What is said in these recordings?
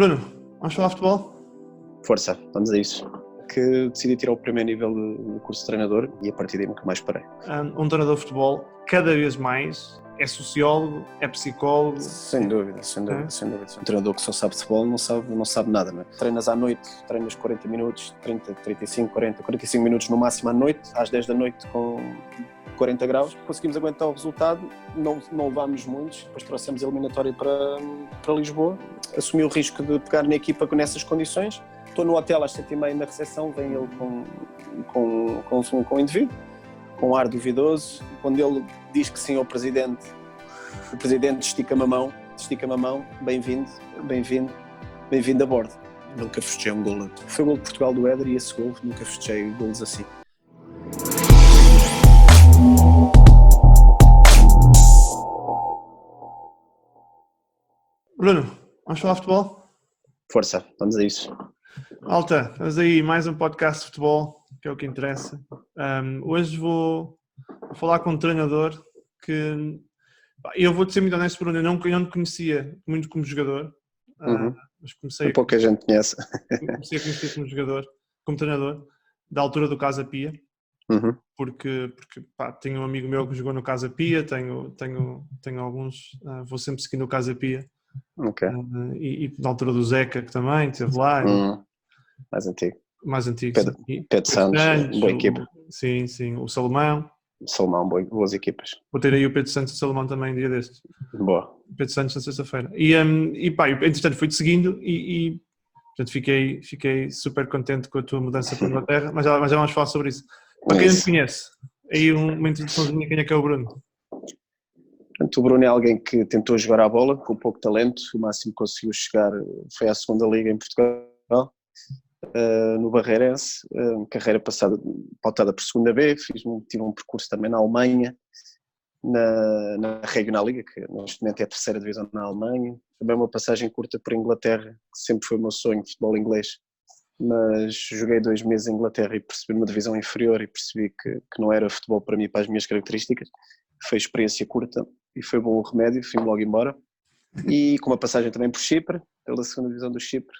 Bruno, vamos falar de futebol? Força, vamos a isso. Que decidi tirar o primeiro nível do curso de treinador e a partir daí nunca mais parei. Um treinador de futebol, cada vez mais, é sociólogo, é psicólogo. Sem dúvida. Um treinador que só sabe de futebol não sabe nada, não é? Treinas à noite, treinas 40 minutos, 30, 35, 40, 45 minutos no máximo à noite, às 10 da noite com 40 graus. Conseguimos aguentar o resultado, não levámos muitos, depois trouxemos a eliminatória para Lisboa, assumi o risco de pegar na equipa nessas condições. Estou no hotel às 7h30 na recepção, vem ele com o indivíduo, com um ar duvidoso. Quando ele diz que sim ao presidente, o presidente estica-me a mão, bem-vindo a bordo. Nunca festejei um gol. Foi o gol de Portugal do Éder e esse gol, nunca festejei golos assim. Bruno, vamos falar de futebol? Força, vamos a isso. Malta, estamos aí, mais um podcast de futebol, que é o que interessa. Hoje vou falar com um treinador que... Eu vou-te ser muito honesto, Bruno, eu não te conhecia muito como jogador, mas comecei pouca gente conhece. Comecei a conhecer como jogador, como treinador, da altura do Casa Pia, porque tenho um amigo meu que jogou no Casa Pia, tenho alguns, vou sempre seguindo o Casa Pia. Okay. E na altura do Zeca, que também esteve lá. Mais antigo. Pedro Santos, boa equipa. Sim, o Salomão, boas equipas. Vou ter aí o Pedro Santos e o Salomão também um dia destes. Boa. Pedro Santos na sexta-feira. Entretanto fui-te seguindo e portanto, fiquei super contente com a tua mudança para a Inglaterra, mas já vamos falar sobre isso. Para quem não te conhece, aí uma introduçãozinha, quem é que é o Bruno? Portanto, o Bruno é alguém que tentou jogar à bola com pouco talento, o máximo que conseguiu chegar foi à segunda liga em Portugal, no Barreirense, carreira passada pautada por segunda B, tive um percurso também na Alemanha, na Regional Liga, que neste momento é a terceira divisão na Alemanha, também uma passagem curta por Inglaterra, que sempre foi o meu sonho, futebol inglês, mas joguei 2 meses em Inglaterra e percebi numa divisão inferior e percebi que não era futebol para mim, para as minhas características. Foi experiência curta e foi bom o remédio, fui-me logo embora. E com uma passagem também por Chipre, pela segunda divisão do Chipre,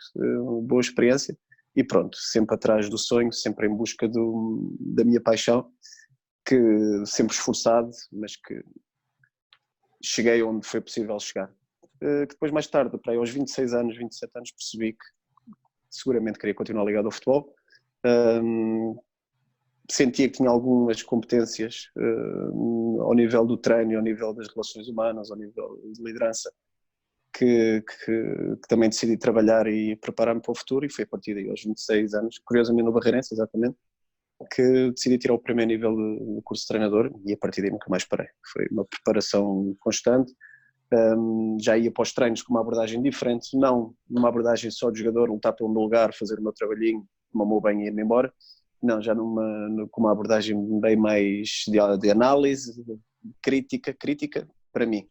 boa experiência. E pronto, sempre atrás do sonho, sempre em busca da minha paixão, que sempre esforçado, mas que cheguei onde foi possível chegar. Que depois mais tarde, para aí aos 26 anos, 27 anos, percebi que seguramente queria continuar ligado ao futebol. Sentia que tinha algumas competências ao nível do treino, ao nível das relações humanas, ao nível de liderança, que também decidi trabalhar e preparar-me para o futuro, e foi a partir daí, aos 26 anos, curiosamente no Barreirense, exatamente, que decidi tirar o primeiro nível do curso de treinador e a partir daí nunca mais parei. Foi uma preparação constante, já ia para os treinos com uma abordagem diferente, não numa abordagem só de jogador, lutar pelo meu lugar, fazer o meu trabalhinho, tomar o meu banho e ir-me embora. Não, já com uma abordagem bem mais de análise, crítica para mim.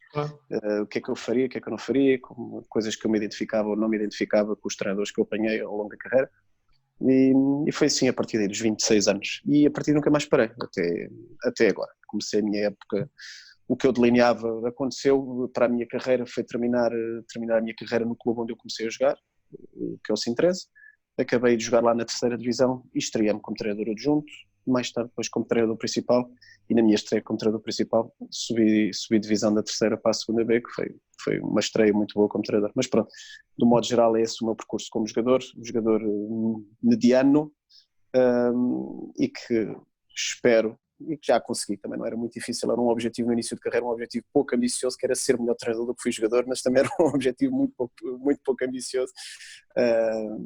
O que é que eu faria, o que é que eu não faria, coisas que eu me identificava ou não me identificava com os treinadores que eu apanhei ao longo da carreira. E foi assim a partir daí dos 26 anos. E a partir de nunca mais parei, até agora. Comecei a minha época, o que eu delineava aconteceu para a minha carreira, foi terminar a minha carreira no clube onde eu comecei a jogar, que é o Sintrense. Acabei de jogar lá na terceira divisão e estreiei-me como treinador adjunto, mais tarde depois como treinador principal, e na minha estreia como treinador principal subi divisão da terceira para a segunda B, que foi uma estreia muito boa como treinador. Mas pronto, do modo geral é esse o meu percurso como jogador mediano, e que espero, e que já consegui, também não era muito difícil, era um objetivo no início de carreira, um objetivo pouco ambicioso, que era ser melhor treinador do que fui jogador, mas também era um objetivo muito pouco ambicioso,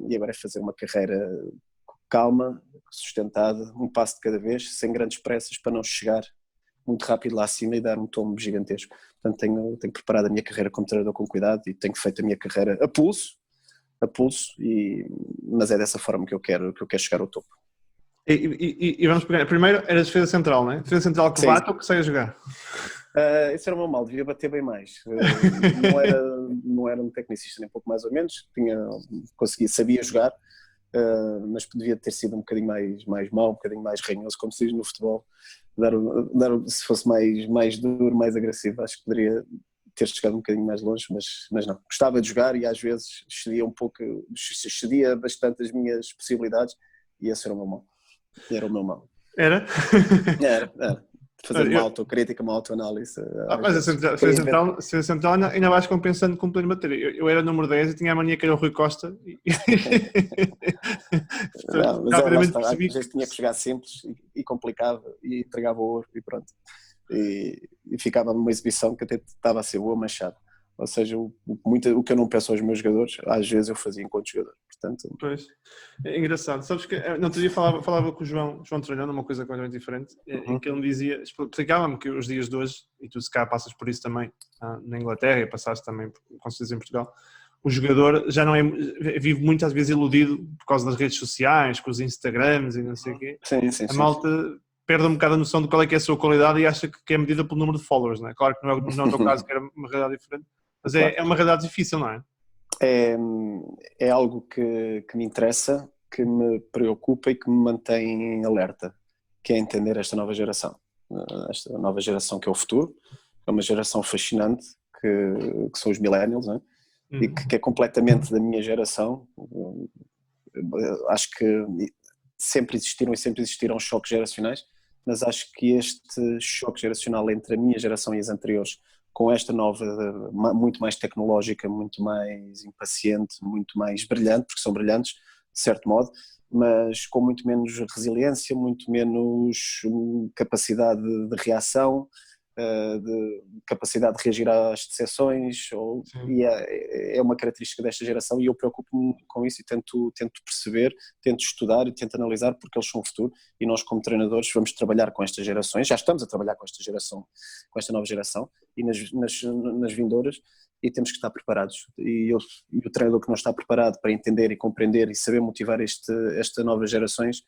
e agora é fazer uma carreira calma, sustentada, um passo de cada vez, sem grandes pressas, para não chegar muito rápido lá acima e dar um tombo gigantesco. Portanto, tenho preparado a minha carreira como treinador com cuidado e tenho feito a minha carreira a pulso, mas é dessa forma que eu quero chegar ao topo. E vamos pegar, primeiro era defesa central, não é? Defesa central que Sim. bate ou que sai a jogar? Esse era o meu mal, devia bater bem mais. Não era um tecnicista, nem pouco mais ou menos, sabia jogar, mas devia ter sido um bocadinho mais mau, um bocadinho mais ranhoso, como se diz no futebol, se fosse mais duro, mais agressivo, acho que ter chegado um bocadinho mais longe, mas não. Gostava de jogar e às vezes excedia bastante as minhas possibilidades e esse era o meu mal. Era o meu mal. Era? Era. Fazer uma autocrítica, uma autoanálise. Mas a central ainda vais compensando com pleno bater. Eu era número 10 e tinha a mania que era o Rui Costa. Não, mas lá está, às vezes tinha que jogar simples e complicava e entregava o ouro e pronto. E ficava numa exibição que até estava a ser boa, mas chato. Ou seja, o que eu não peço aos meus jogadores, às vezes eu fazia enquanto jogador. Portanto, pois, é engraçado. Sabes que no outro dia falava com o João treinando uma coisa completamente diferente, em que ele me dizia, explicava-me que os dias de hoje, e tu se cá passas por isso também na Inglaterra e passaste também, com certeza, em Portugal, o jogador já não vive muitas vezes iludido por causa das redes sociais, com os Instagrams e não sei o quê. Sim, a malta perde um bocado a noção de qual é que é a sua qualidade e acha que é medida pelo número de followers, não é? Claro que não é o teu caso, que era uma realidade diferente, mas claro. É uma realidade difícil, não é? É algo que me interessa, que me preocupa e que me mantém em alerta, que é entender esta nova geração que é o futuro, é uma geração fascinante que são os millennials, não é? E que é completamente da minha geração. Acho que sempre existiram choques geracionais, mas acho que este choque geracional entre a minha geração e as anteriores, com esta nova, muito mais tecnológica, muito mais impaciente, muito mais brilhante, porque são brilhantes, de certo modo, mas com muito menos resiliência, muito menos capacidade de reação, de capacidade de reagir às decepções, e é uma característica desta geração e eu preocupo-me com isso e tento perceber, tento estudar e tento analisar porque eles são o futuro e nós como treinadores vamos trabalhar com estas gerações, já estamos a trabalhar com esta geração, com esta nova geração e nas vindouras e temos que estar preparados e o treinador que não está preparado para entender e compreender e saber motivar esta novas gerações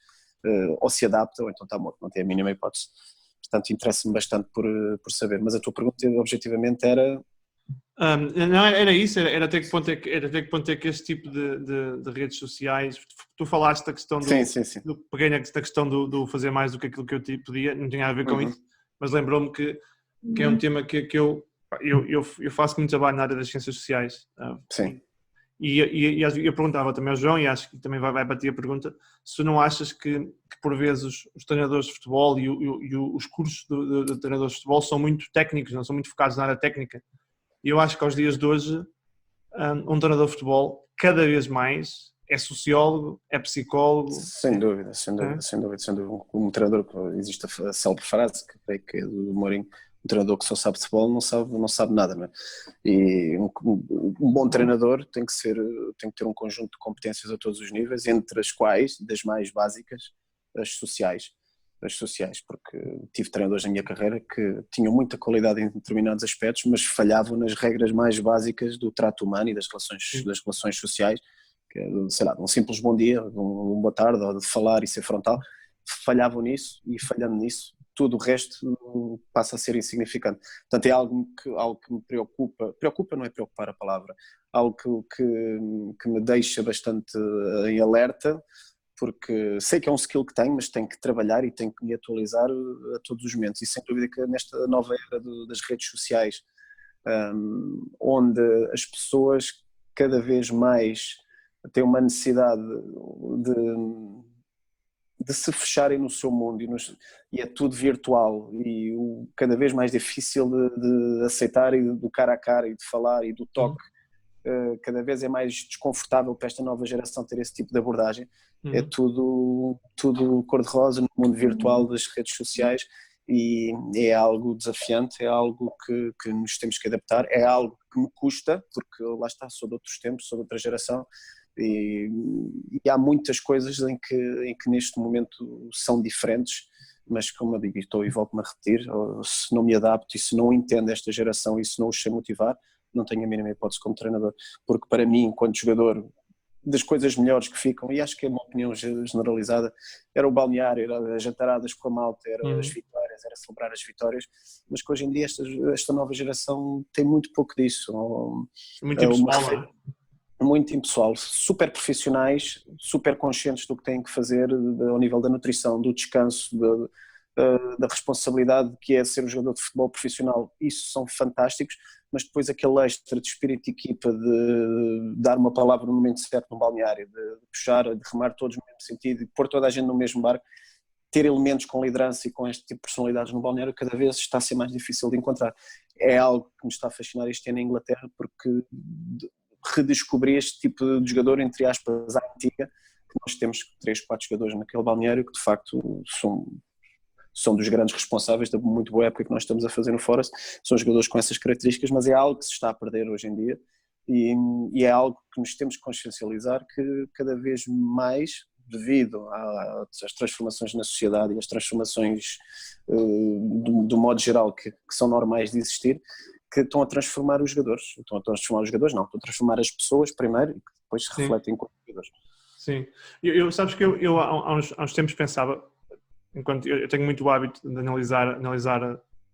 ou se adapta ou então está morto, não tem a mínima hipótese. Portanto, interessa-me bastante por saber. Mas a tua pergunta, objetivamente, era... não, era isso. Era até que ponto é que este tipo de redes sociais... Tu falaste da questão do... Sim. Peguei na questão do fazer mais do que aquilo que eu podia. Não tinha a ver com isso. Mas lembrou-me que é um tema que eu faço muito trabalho na área das ciências sociais. Sim. E eu perguntava também ao João, e acho que também vai bater a pergunta, se tu não achas que por vezes os treinadores de futebol e os cursos de treinadores de futebol são muito técnicos, não são muito focados na área técnica. E eu acho que aos dias de hoje um treinador de futebol cada vez mais é sociólogo, é psicólogo. Sem dúvida. Um treinador, existe a célebre frase que é do Mourinho, um treinador que só sabe de futebol não sabe nada, não é? E um bom treinador tem que ter um conjunto de competências a todos os níveis, entre as quais, das mais básicas, as sociais, porque tive treinadores na minha carreira que tinham muita qualidade em determinados aspectos, mas falhavam nas regras mais básicas do trato humano e das relações sociais, que é, sei lá, de um simples bom dia, de um boa tarde, ou de falar e ser frontal, falhavam nisso e falhando nisso, tudo o resto passa a ser insignificante. Portanto, é algo que me preocupa não é preocupar a palavra, algo que me deixa bastante em alerta, porque sei que é um skill que tenho, mas tenho que trabalhar e tenho que me atualizar a todos os momentos. E sem dúvida que nesta nova era das redes sociais, onde as pessoas cada vez mais têm uma necessidade de se fecharem no seu mundo e é tudo virtual e cada vez mais difícil de aceitar e do cara a cara e de falar e do toque. Cada vez é mais desconfortável para esta nova geração ter esse tipo de abordagem. É tudo cor-de-rosa no mundo virtual das redes sociais e é algo desafiante, é algo que nos temos que adaptar, é algo que me custa, porque lá está, sou de outros tempos, sou de outra geração e há muitas coisas em que neste momento são diferentes, mas como eu digo, estou e volto-me a repetir, se não me adapto e se não entendo esta geração e se não os sei motivar, não tenho a mínima hipótese como treinador, porque para mim, enquanto jogador, das coisas melhores que ficam, e acho que é uma opinião generalizada, era o balneário, era as jantaradas com a malta, era as vitórias, era celebrar as vitórias, mas que hoje em dia esta nova geração tem muito pouco disso. Muito impessoal, muito impessoal, super profissionais, super conscientes do que têm que fazer ao nível da nutrição, do descanso, da responsabilidade que é ser um jogador de futebol profissional, isso são fantásticos, mas depois aquele extra de espírito de equipa, de dar uma palavra no momento certo no balneário, de puxar, de remar todos no mesmo sentido, de pôr toda a gente no mesmo barco, ter elementos com liderança e com este tipo de personalidades no balneário cada vez está a ser mais difícil de encontrar. É algo que me está a fascinar este ano em Inglaterra, porque redescobri este tipo de jogador, entre aspas, à antiga, que nós temos 3, 4 jogadores naquele balneário que de facto são dos grandes responsáveis da muito boa época que nós estamos a fazer no Forest. São jogadores com essas características, mas é algo que se está a perder hoje em dia e é algo que nos temos que consciencializar que cada vez mais, devido às transformações na sociedade e às transformações do modo geral que são normais de existir, que estão a transformar os jogadores. Estão a transformar as pessoas primeiro e que depois se refletem com os jogadores. Sim. Sabes que eu há uns tempos pensava, enquanto eu tenho muito o hábito de analisar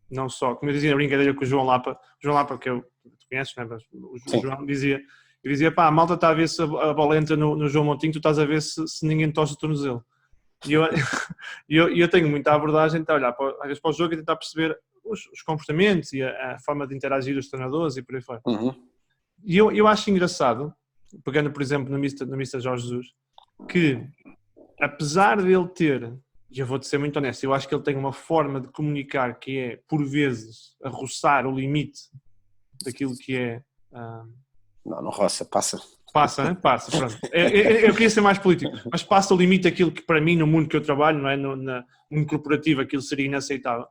não só, como eu dizia na brincadeira com o João Lapa, que tu conheces, não é? Mas o João dizia, pá, a malta está a ver se a bola entra no João Montinho, tu estás a ver se ninguém torce o tornozelo. E eu tenho muita abordagem de olhar às vezes para o jogo e tentar perceber os comportamentos e a forma de interagir os treinadores e por aí fora. Uhum. E eu acho engraçado, pegando por exemplo no Mr. Jorge Jesus, que apesar de ele ter, e eu vou-te ser muito honesto, eu acho que ele tem uma forma de comunicar que é, por vezes, a roçar o limite daquilo que é... Não roça, passa. Passa, né? Passa, pronto. Eu queria ser mais político, mas passa o limite daquilo que para mim, no mundo que eu trabalho, não é? No mundo corporativo, aquilo seria inaceitável.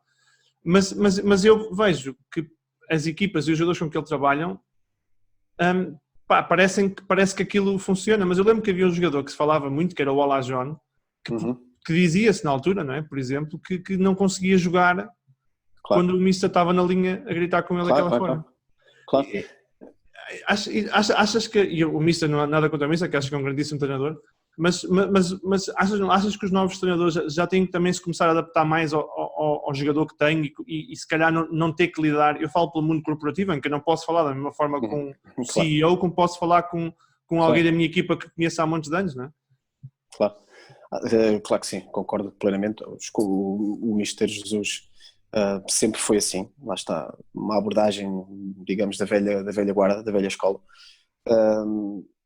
Mas eu vejo que as equipas e os jogadores com que ele trabalham, parece que aquilo funciona, mas eu lembro que havia um jogador que se falava muito, que era o Olajuwon, que dizia-se na altura, não é? Por exemplo, que não conseguia jogar quando o Mister estava na linha a gritar com ele daquela forma. Claro. Achas que, e o Mister não há nada contra o Mister, que acho que é um grandíssimo treinador, mas achas que os novos treinadores já têm que também se começar a adaptar mais ao jogador que tem e se calhar não ter que lidar, eu falo pelo mundo corporativo, em que eu não posso falar da mesma forma com o CEO como posso falar com alguém da minha equipa que conheço há muitos anos, não é? Claro que sim, concordo plenamente. O Mister Jesus sempre foi assim, lá está, uma abordagem, digamos, da velha guarda, da velha escola.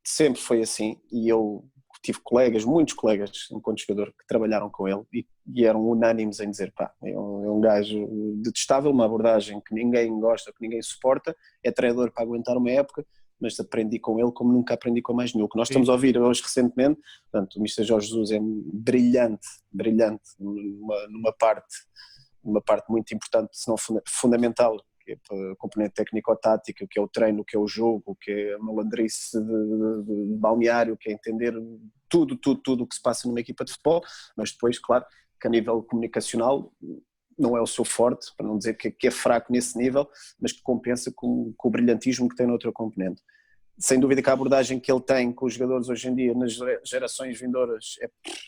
Sempre foi assim e eu tive muitos colegas enquanto jogador que trabalharam com ele e eram unânimes em dizer, pá, é um gajo detestável, uma abordagem que ninguém gosta, que ninguém suporta, é treinador para aguentar uma época, mas aprendi com ele como nunca aprendi com mais nenhum. O que nós estamos a ouvir hoje recentemente, portanto, o Mr. Jorge Jesus é brilhante numa parte muito importante, se não fundamental, que é a componente técnico-tática, que é o treino, que é o jogo, que é a malandrice de balneário, que é entender tudo o que se passa numa equipa de futebol, mas depois, claro, que a nível comunicacional não é o seu forte, para não dizer que é fraco nesse nível, mas que compensa com o brilhantismo que tem noutra componente. Sem dúvida que a abordagem que ele tem com os jogadores hoje em dia, nas gerações vindouras,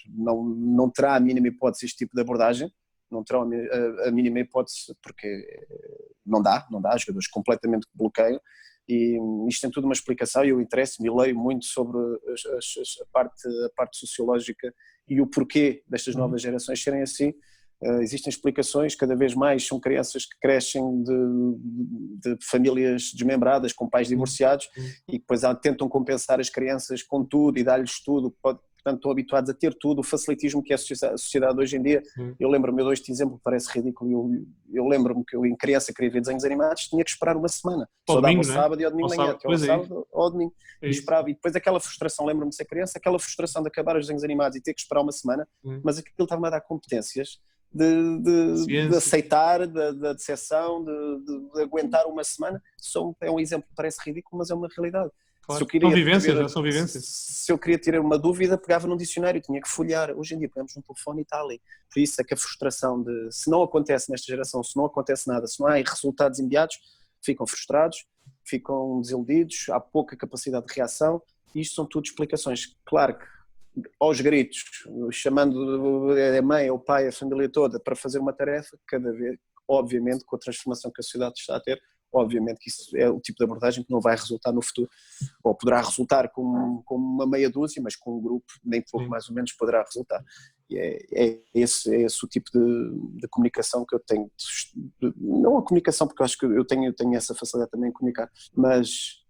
não terá a mínima hipótese este tipo de abordagem, não terão a mínima hipótese, porque não dá, jogadores completamente que bloqueiam, e isto tem tudo uma explicação e eu interesso-me e leio muito sobre a parte sociológica e o porquê destas novas gerações serem assim. Existem explicações, cada vez mais são crianças que crescem de famílias desmembradas, com pais divorciados e depois tentam compensar as crianças com tudo e dar-lhes tudo, portanto estão habituados a ter tudo, o facilitismo que é a sociedade hoje em dia. Eu lembro-me, eu dou este exemplo que parece ridículo, eu lembro-me que eu em criança queria ver desenhos animados, tinha que esperar uma semana, só dava ao sábado e ao domingo de manhã, até ao sábado ou ao domingo, e esperava, e depois aquela frustração, lembro-me de ser criança, aquela frustração de acabar os desenhos animados e ter que esperar uma semana, mas aquilo estava-me a dar competências de aceitar, da decepção, de aguentar uma semana. É um exemplo que parece ridículo, mas é uma realidade. Claro. São vivências. Se eu queria ter uma dúvida, pegava num dicionário, tinha que folhear. Hoje em dia pegamos um telefone e está ali. Por isso é que a frustração se não acontece nesta geração, se não acontece nada, se não há resultados imediatos, ficam frustrados, ficam desiludidos, há pouca capacidade de reação, e isto são tudo explicações. Claro que aos gritos, chamando a mãe, o pai, a família toda para fazer uma tarefa, cada vez, obviamente, com a transformação que a sociedade está a ter, obviamente que isso é o tipo de abordagem que não vai resultar no futuro, ou poderá resultar com uma meia dúzia, mas com um grupo nem pouco mais ou menos poderá resultar. E é esse o tipo de comunicação que eu tenho. Não a comunicação, porque eu acho que eu tenho essa facilidade também em comunicar, mas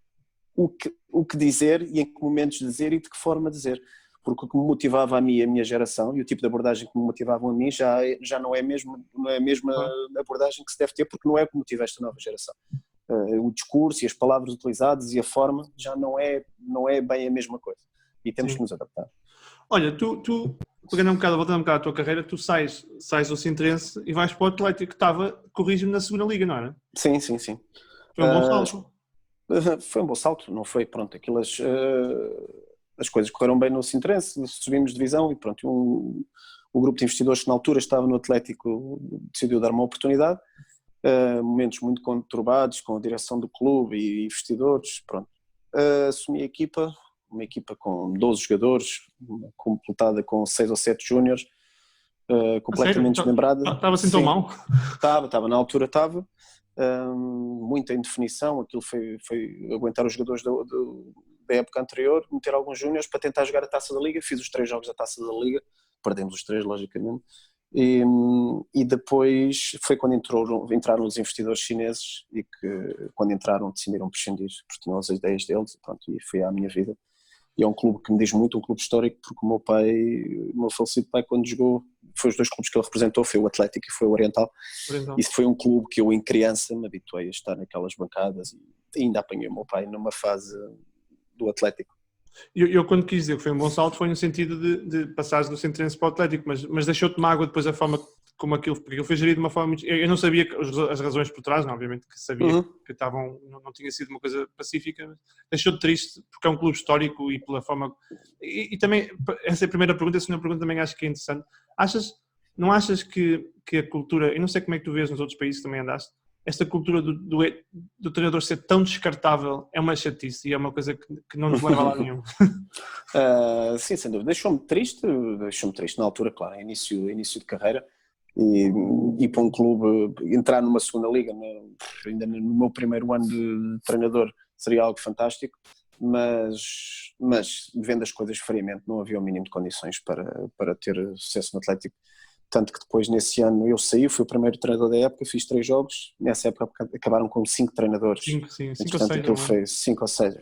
o que dizer e em que momentos dizer e de que forma dizer. Porque o que me motivava a mim e a minha geração e o tipo de abordagem que me motivavam a mim já não é a mesma abordagem que se deve ter, porque não é o que motiva esta nova geração. O discurso e as palavras utilizadas e a forma já não é bem a mesma coisa. E temos que nos adaptar. Olha, tu voltando um bocado à tua carreira, tu sais do Sintrense e vais para o Atlético, que estava, corrige-me, na segunda liga, não era? Sim. Foi um bom salto. Foi um bom salto, não foi? Pronto, as coisas correram bem no Sintrense, subimos de divisão e pronto, o grupo de investidores que na altura estava no Atlético decidiu dar uma oportunidade, momentos muito conturbados com a direção do clube e investidores, pronto. Assumi a equipa, uma equipa com 12 jogadores, completada com 6 ou 7 júniores, completamente desmembrada. Estava assim tão mal? Estava, na altura estava. Muita indefinição, aquilo foi aguentar os jogadores da época anterior, meter alguns júniores para tentar jogar a Taça da Liga. Fiz os 3 jogos da Taça da Liga, perdemos os 3 logicamente, e depois foi quando entraram os investidores chineses e que quando entraram decidiram prescindir, porque tinham as ideias deles, pronto, e foi à minha vida. E é um clube que me diz muito, um clube histórico, porque o meu falecido pai, quando jogou, foi os 2 clubes que ele representou, foi o Atlético e foi o Oriental. Isso foi um clube que eu, em criança, me habituei a estar naquelas bancadas e ainda apanhei o meu pai numa fase do Atlético. Eu quando quis dizer que foi um bom salto, foi no sentido de passares do Sintrense para o Atlético, mas deixou-te mágoa depois a forma como aquilo, porque aquilo foi gerido de uma forma muito... Eu não sabia as razões por trás, não, obviamente que sabia que não tinha sido uma coisa pacífica, mas deixou-te triste porque é um clube histórico e pela forma... E também, essa é a primeira pergunta, a segunda pergunta também acho que é interessante. Não achas que a cultura, eu não sei como é que tu vês nos outros países que também andaste, esta cultura do treinador ser tão descartável é uma chatice e é uma coisa que não nos leva a lado nenhum. Sim, sem dúvida. Deixou-me triste na altura, claro, início de carreira, e para um clube entrar numa segunda liga, ainda no meu primeiro ano de treinador, seria algo fantástico, mas vendo as coisas friamente não havia o mínimo de condições para ter sucesso no Atlético. Tanto que depois, nesse ano, eu saí, fui o primeiro treinador da época, fiz 3 jogos, nessa época acabaram com 5 treinadores. 5 ou 6. Aquilo foi 5 ou 6,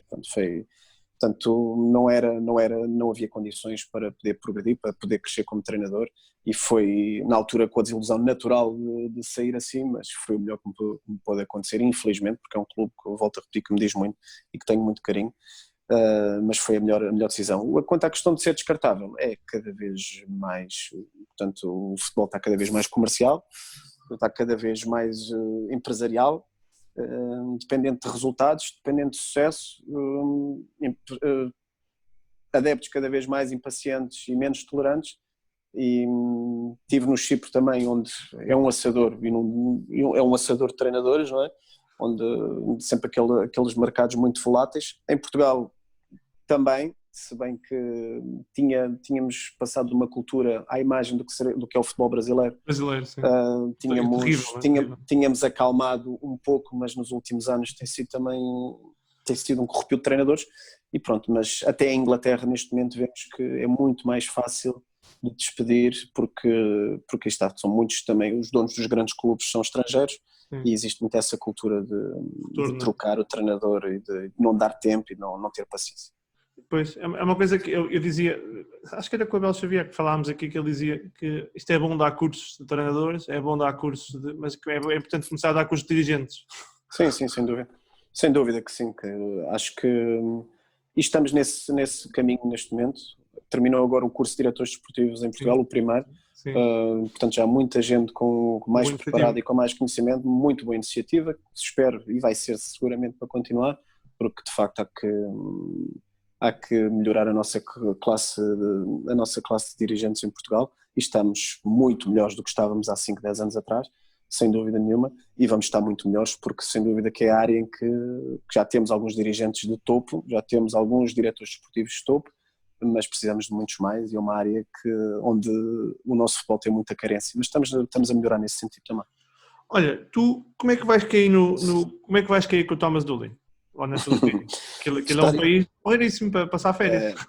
portanto não havia condições para poder progredir, para poder crescer como treinador, e foi na altura com a desilusão natural de sair assim, mas foi o melhor que me pôde acontecer, infelizmente, porque é um clube que eu volto a repetir que me diz muito e que tenho muito carinho. Mas foi a melhor decisão. Quanto à questão de ser descartável, é cada vez mais, portanto, o futebol está cada vez mais comercial, está cada vez mais empresarial, dependente de resultados, dependente de sucesso, adeptos cada vez mais impacientes e menos tolerantes. E estive no Chipre também, onde é um assador, é um assador de treinadores, não é? Onde sempre aqueles mercados muito voláteis. Em Portugal também, se bem que tínhamos passado de uma cultura à imagem do que é o futebol brasileiro. Sim. Tínhamos acalmado um pouco, mas nos últimos anos tem sido um corrupio de treinadores, e pronto, mas até a Inglaterra neste momento vemos que é muito mais fácil de despedir, porque são muitos também, os donos dos grandes clubes são estrangeiros. E existe muito essa cultura de trocar o treinador e de não dar tempo e não ter paciência. Pois, é uma coisa que eu dizia, acho que era com o Abel Xavier que falámos aqui, que ele dizia que isto é bom dar cursos de treinadores, é bom dar cursos mas que é importante começar a dar cursos de dirigentes. Sim, sem dúvida. Sem dúvida que sim, que acho que estamos nesse caminho neste momento. Terminou agora o curso de diretores desportivos em Portugal, o primeiro. Portanto, já há muita gente com mais preparada e com mais conhecimento, muito boa iniciativa, espero, e vai ser seguramente para continuar, porque de facto há que melhorar a nossa classe de dirigentes em Portugal, e estamos muito melhores do que estávamos há 5, 10 anos atrás, sem dúvida nenhuma, e vamos estar muito melhores, porque sem dúvida que é a área em que já temos alguns dirigentes de topo, já temos alguns diretores desportivos de topo, mas precisamos de muitos mais, e é uma área onde o nosso futebol tem muita carência, mas estamos a melhorar nesse sentido também. Olha, tu como é que vais cair como é que vais cair com o Thomas Dooley? ou na Filipina. Aquilo é um História. país porreiríssimo para passar férias.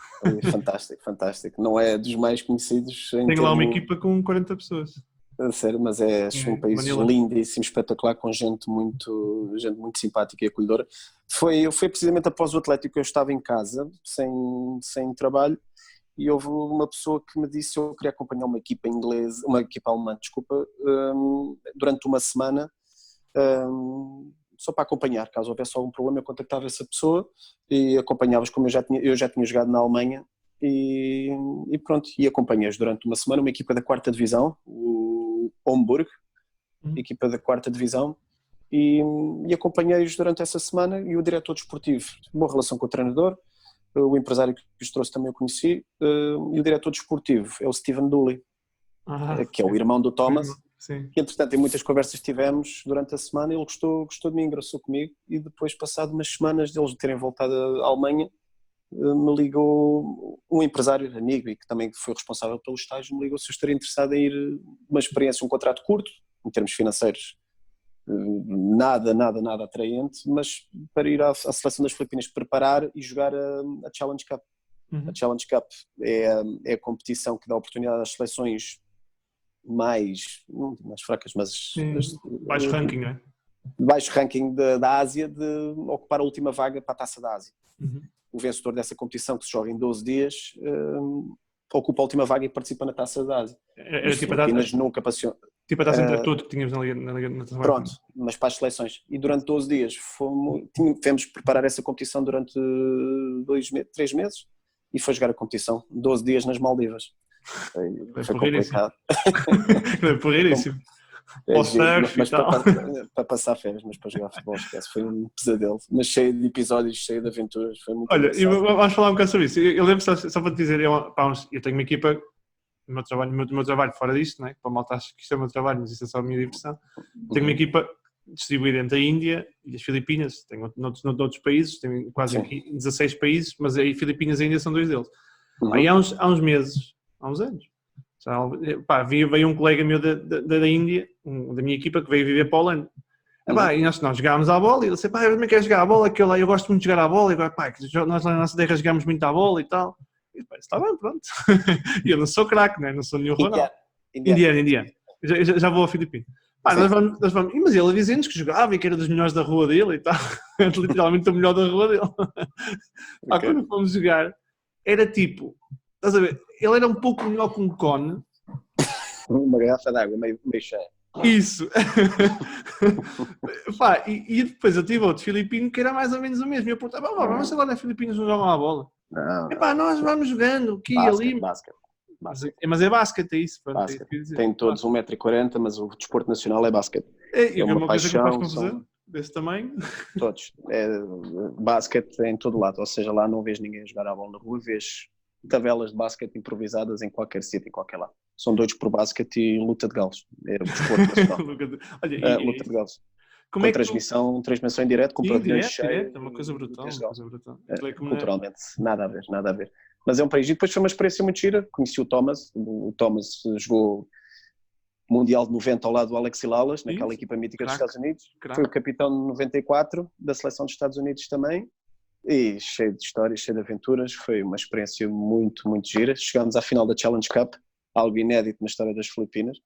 Fantástico, fantástico. Não é dos mais conhecidos em Tenho lá uma termos, equipa com 40 pessoas. a sério, mas é um país Manila. lindíssimo, espetacular, com gente muito simpática e acolhedora. Foi precisamente após o Atlético que eu estava em casa, sem trabalho, e houve uma pessoa que me disse que eu queria acompanhar uma equipa inglesa, uma equipa alemã, desculpa, durante uma semana, só para acompanhar. Caso houvesse algum problema, eu contactava essa pessoa e acompanhavas, como eu já tinha jogado na Alemanha, e pronto, e acompanhas durante uma semana uma equipa da 4ª Divisão, o Homburg, equipa da 4ª Divisão, e acompanhei-os durante essa semana. E o diretor desportivo, boa relação com o treinador, o empresário que os trouxe também eu conheci, e o diretor desportivo é o Steven Dooley, que é o irmão do Thomas, sim. que entretanto em muitas conversas tivemos durante a semana. Ele gostou de mim, engraçou comigo, e depois, passado umas semanas deles terem voltado à Alemanha, me ligou um empresário amigo e que também foi responsável pelo estágio, me ligou se eu estaria interessado em ir, uma experiência, um contrato curto, em termos financeiros, nada atraente, mas para ir à seleção das Filipinas preparar e jogar a Challenge Cup. A Challenge Cup é a competição que dá oportunidade às seleções não mais fracas, mas baixo ranking, não é? Baixo ranking da Ásia, de ocupar a última vaga para a Taça da Ásia. O vencedor dessa competição, que se joga em 12 dias, ocupa a última vaga e participa na Taça da Ásia. Era tipo Tipo a taça entre tudo que tínhamos na Liga. Pronto, mas para as seleções. E durante 12 dias tivemos que preparar essa competição durante 3 meses, e foi jogar a competição 12 dias nas Maldivas. Foi complicado. É porreiríssimo. Mas para passar férias, mas para jogar futebol, esquece, foi um pesadelo, mas cheio de episódios, cheio de aventuras, foi muito Olha, engraçado. vamos falar um bocado sobre isso. Eu lembro, só para te dizer, eu tenho uma equipa, o meu trabalho fora disto, né? Para malta acho que isto é o meu trabalho, mas isto é só a minha diversão. Tenho uma equipa distribuída entre a Índia e as Filipinas, tenho noutros países, tenho quase 16 países, mas aí Filipinas e Índia são 2 deles. Aí há uns meses, há uns anos, veio um colega meu da Índia, da minha equipa, que veio viver para a Holanda. E nós jogámos à bola, e ele disse, eu também quero jogar à bola, que eu gosto muito de jogar à bola, e nós na nossa terra jogamos muito à bola e tal. E está bem, pronto. E eu não sou craque, né? Não sou nenhum Ronaldo. Indiano. Já vou ao Filipino. Nós vamos. Mas ele dizia-nos que jogava e que era dos melhores da rua dele e tal. Literalmente o melhor da rua dele. Quando fomos jogar, era tipo, estás a ver, ele era um pouco melhor que um cone. Uma garrafa de água meio cheia. Isso. E depois eu tive outro filipino que era mais ou menos o mesmo. E eu perguntava, vamos agora na Filipinas não jogam a bola? Nós vamos jogando aqui e ali. Basquete. Mas é basquete, é isso. Tem todos 1,40 m, mas o desporto nacional é basquete. É uma coisa que me faz confusão, desse tamanho. Todos. Basquete em todo lado, ou seja, lá não vês ninguém jogar a bola na rua, vês tabelas de basquete improvisadas em qualquer sítio, em qualquer lado. São doidos por basquete e luta de galos. É o desporto nacional. Luta de galos. Com transmissão em direto, com pavilhões cheios. É uma coisa brutal. Culturalmente, nada a ver. Mas é um país. E depois foi uma experiência muito gira. Conheci o Thomas. O Thomas jogou Mundial de 90 ao lado do Alexis Lalas, naquela equipa mítica dos Estados Unidos. Foi o capitão de 94 da seleção dos Estados Unidos também. E cheio de histórias, cheio de aventuras. Foi uma experiência muito, muito gira. Chegámos à final da Challenge Cup, algo inédito na história das Filipinas.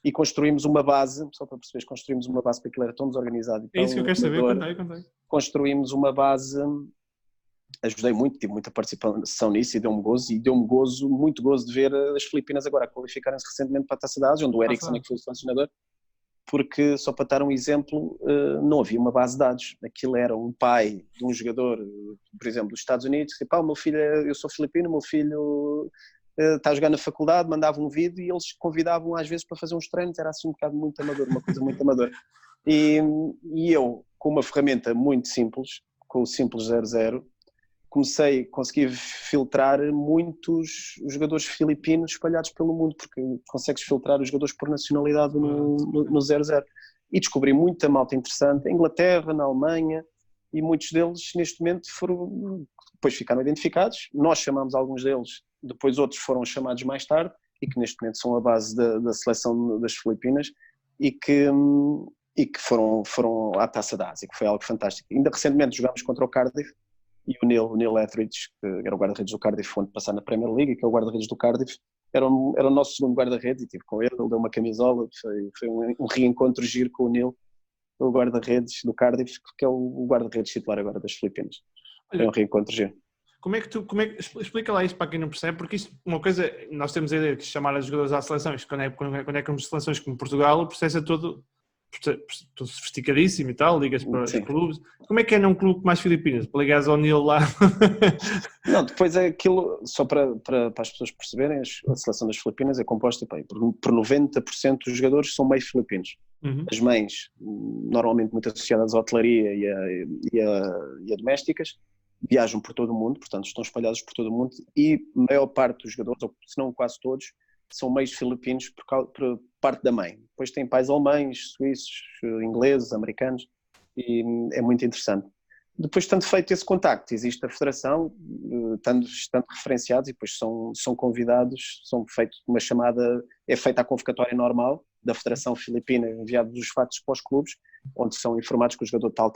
E construímos uma base, só para perceberes, porque aquilo era tão desorganizado. É isso que eu quero saber, contei. Construímos uma base, ajudei muito, tive muita participação nisso e deu-me gozo, muito gozo de ver as Filipinas agora a qualificarem-se recentemente para a Taça da Ásia, onde o Ericsson é que foi o selecionador, porque, só para dar um exemplo, não havia uma base de dados. Aquilo era um pai de um jogador, por exemplo, dos Estados Unidos, que o meu filho, eu sou filipino, o meu filho está a jogar na faculdade, mandava um vídeo e eles convidavam às vezes para fazer uns treinos, era assim um bocado muito amador, uma coisa muito amadora. E eu, com uma ferramenta muito simples, com o Simples 00, consegui filtrar muitos jogadores filipinos espalhados pelo mundo, porque consegues filtrar os jogadores por nacionalidade no 00. E descobri muita malta interessante, na Inglaterra, na Alemanha, e muitos deles neste momento depois ficaram identificados, nós chamamos alguns deles, depois outros foram chamados mais tarde, e que neste momento são a base da seleção das Filipinas, e que e que foram à Taça da Ásia, que foi algo fantástico. Ainda recentemente jogámos contra o Cardiff e o Neil Etheridge, que era o guarda-redes do Cardiff, onde passar na Premier League, que é o guarda-redes do Cardiff, era o nosso segundo guarda-redes, e estive com ele deu uma camisola, foi um reencontro giro com o Neil, o guarda-redes do Cardiff, que é o guarda-redes titular agora das Filipinas. Foi um reencontro giro. Explica lá isso para quem não percebe, porque isto, uma coisa, nós temos a ideia de chamar os jogadores à seleção, isto quando é como seleções como Portugal, o processo é todo sofisticadíssimo e tal, ligas para os clubes. Como é que é num clube mais Filipinas? Para ligares ao Neil lá? Não, depois é aquilo, só para as pessoas perceberem, a seleção das Filipinas é composta por 90% dos jogadores são meio filipinos. As mães, normalmente muito associadas à hotelaria e a domésticas, viajam por todo o mundo, portanto estão espalhados por todo o mundo, e a maior parte dos jogadores, ou se não quase todos, são meios filipinos por parte da mãe. Depois tem pais alemães, suíços, ingleses, americanos, e é muito interessante. Depois, tanto feito esse contacto, existe a federação, estando referenciados, e depois são convidados, são feito uma chamada, é feita a convocatória normal da Federação Filipina, enviados os fatos para os clubes, onde são informados que o jogador tal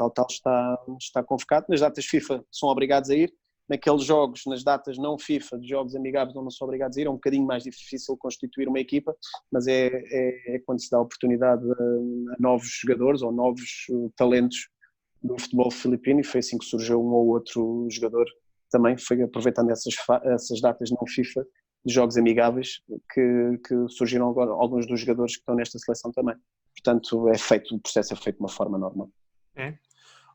está convocado. Nas datas FIFA são obrigados a ir, naqueles jogos, nas datas não FIFA, de jogos amigáveis, não são obrigados a ir, é um bocadinho mais difícil constituir uma equipa, mas é quando se dá a oportunidade a novos jogadores ou novos talentos do futebol filipino, e foi assim que surgiu um ou outro jogador também, foi aproveitando essas datas não FIFA, de jogos amigáveis, que surgiram agora alguns dos jogadores que estão nesta seleção também. Portanto, o processo é feito de uma forma normal. É.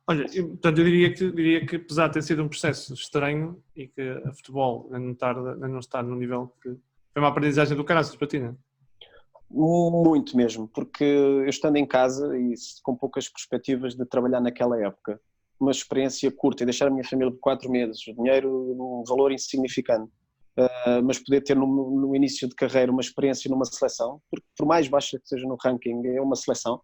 Olha, portanto, eu diria que apesar de ter sido um processo estranho e que a futebol não está no nível que... Foi uma aprendizagem do caraças para ti, não é? Muito mesmo, porque eu estando em casa e com poucas perspectivas de trabalhar naquela época, uma experiência curta e deixar a minha família por 4 meses, o dinheiro um valor insignificante, mas poder ter no início de carreira uma experiência numa seleção, porque por mais baixa que seja no ranking, é uma seleção,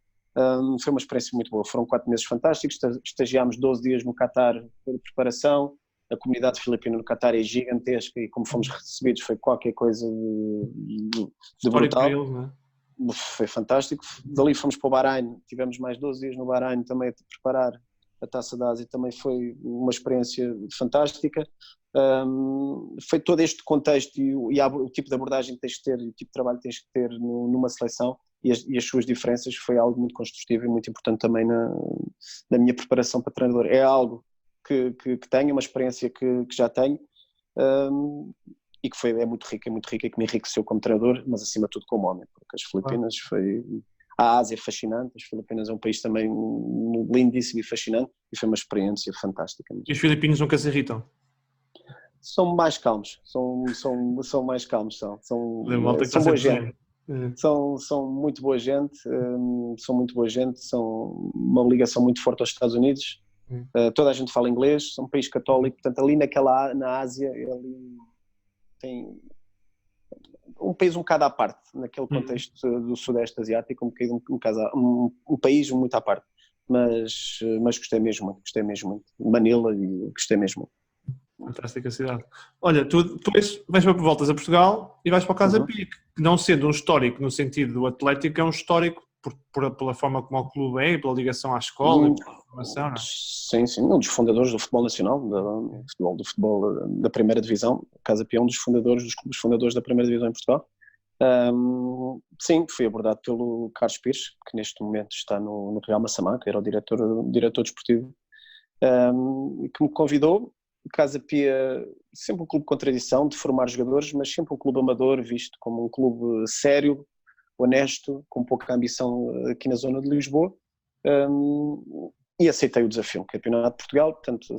foi uma experiência muito boa. Foram 4 meses fantásticos, estagiámos 12 dias no Qatar de preparação, a comunidade filipina no Qatar é gigantesca e como fomos recebidos foi qualquer coisa de brutal. Eles, não é? Foi fantástico. Dali fomos para o Bahrein, tivemos mais 12 dias no Bahrein também a preparar a Taça da Ásia, também foi uma experiência fantástica. Foi todo este contexto e o tipo de abordagem que tens de ter, o tipo de trabalho que tens de ter numa seleção e as suas diferenças foi algo muito construtivo e muito importante também na minha preparação para treinador. É algo que tenho, uma experiência que já tenho e que é muito rica e que me enriqueceu como treinador, mas acima de tudo como homem, porque as Filipinas a Ásia é fascinante, as Filipinas é um país também lindíssimo e fascinante e foi uma experiência fantástica. E os filipinos nunca se irritam? São mais calmos, são mais calmos, são boa gente. São muito boa gente, são uma ligação muito forte aos Estados Unidos, toda a gente fala inglês, são um país católico, portanto ali na Ásia tem um país um bocado à parte, naquele contexto do Sudeste Asiático, um país muito à parte, mas gostei mesmo muito, Manila, e gostei mesmo muito. Fantástica cidade. Olha, tu voltas a Portugal e vais para o Casa Pia, que não sendo um histórico no sentido do Atlético, é um histórico pela forma como o clube é, pela ligação à escola e pela formação, não é? Sim, um dos fundadores do futebol nacional, do futebol da primeira divisão. Casa Pia é um dos clubes fundadores da primeira divisão em Portugal. Sim, fui abordado pelo Carlos Pires, que neste momento está no Real Massamá, que era o diretor desportivo, que me convidou. Casa Pia, sempre um clube com tradição de formar jogadores, mas sempre um clube amador, visto como um clube sério, honesto, com pouca ambição aqui na zona de Lisboa, e aceitei o desafio. Campeonato de Portugal, portanto,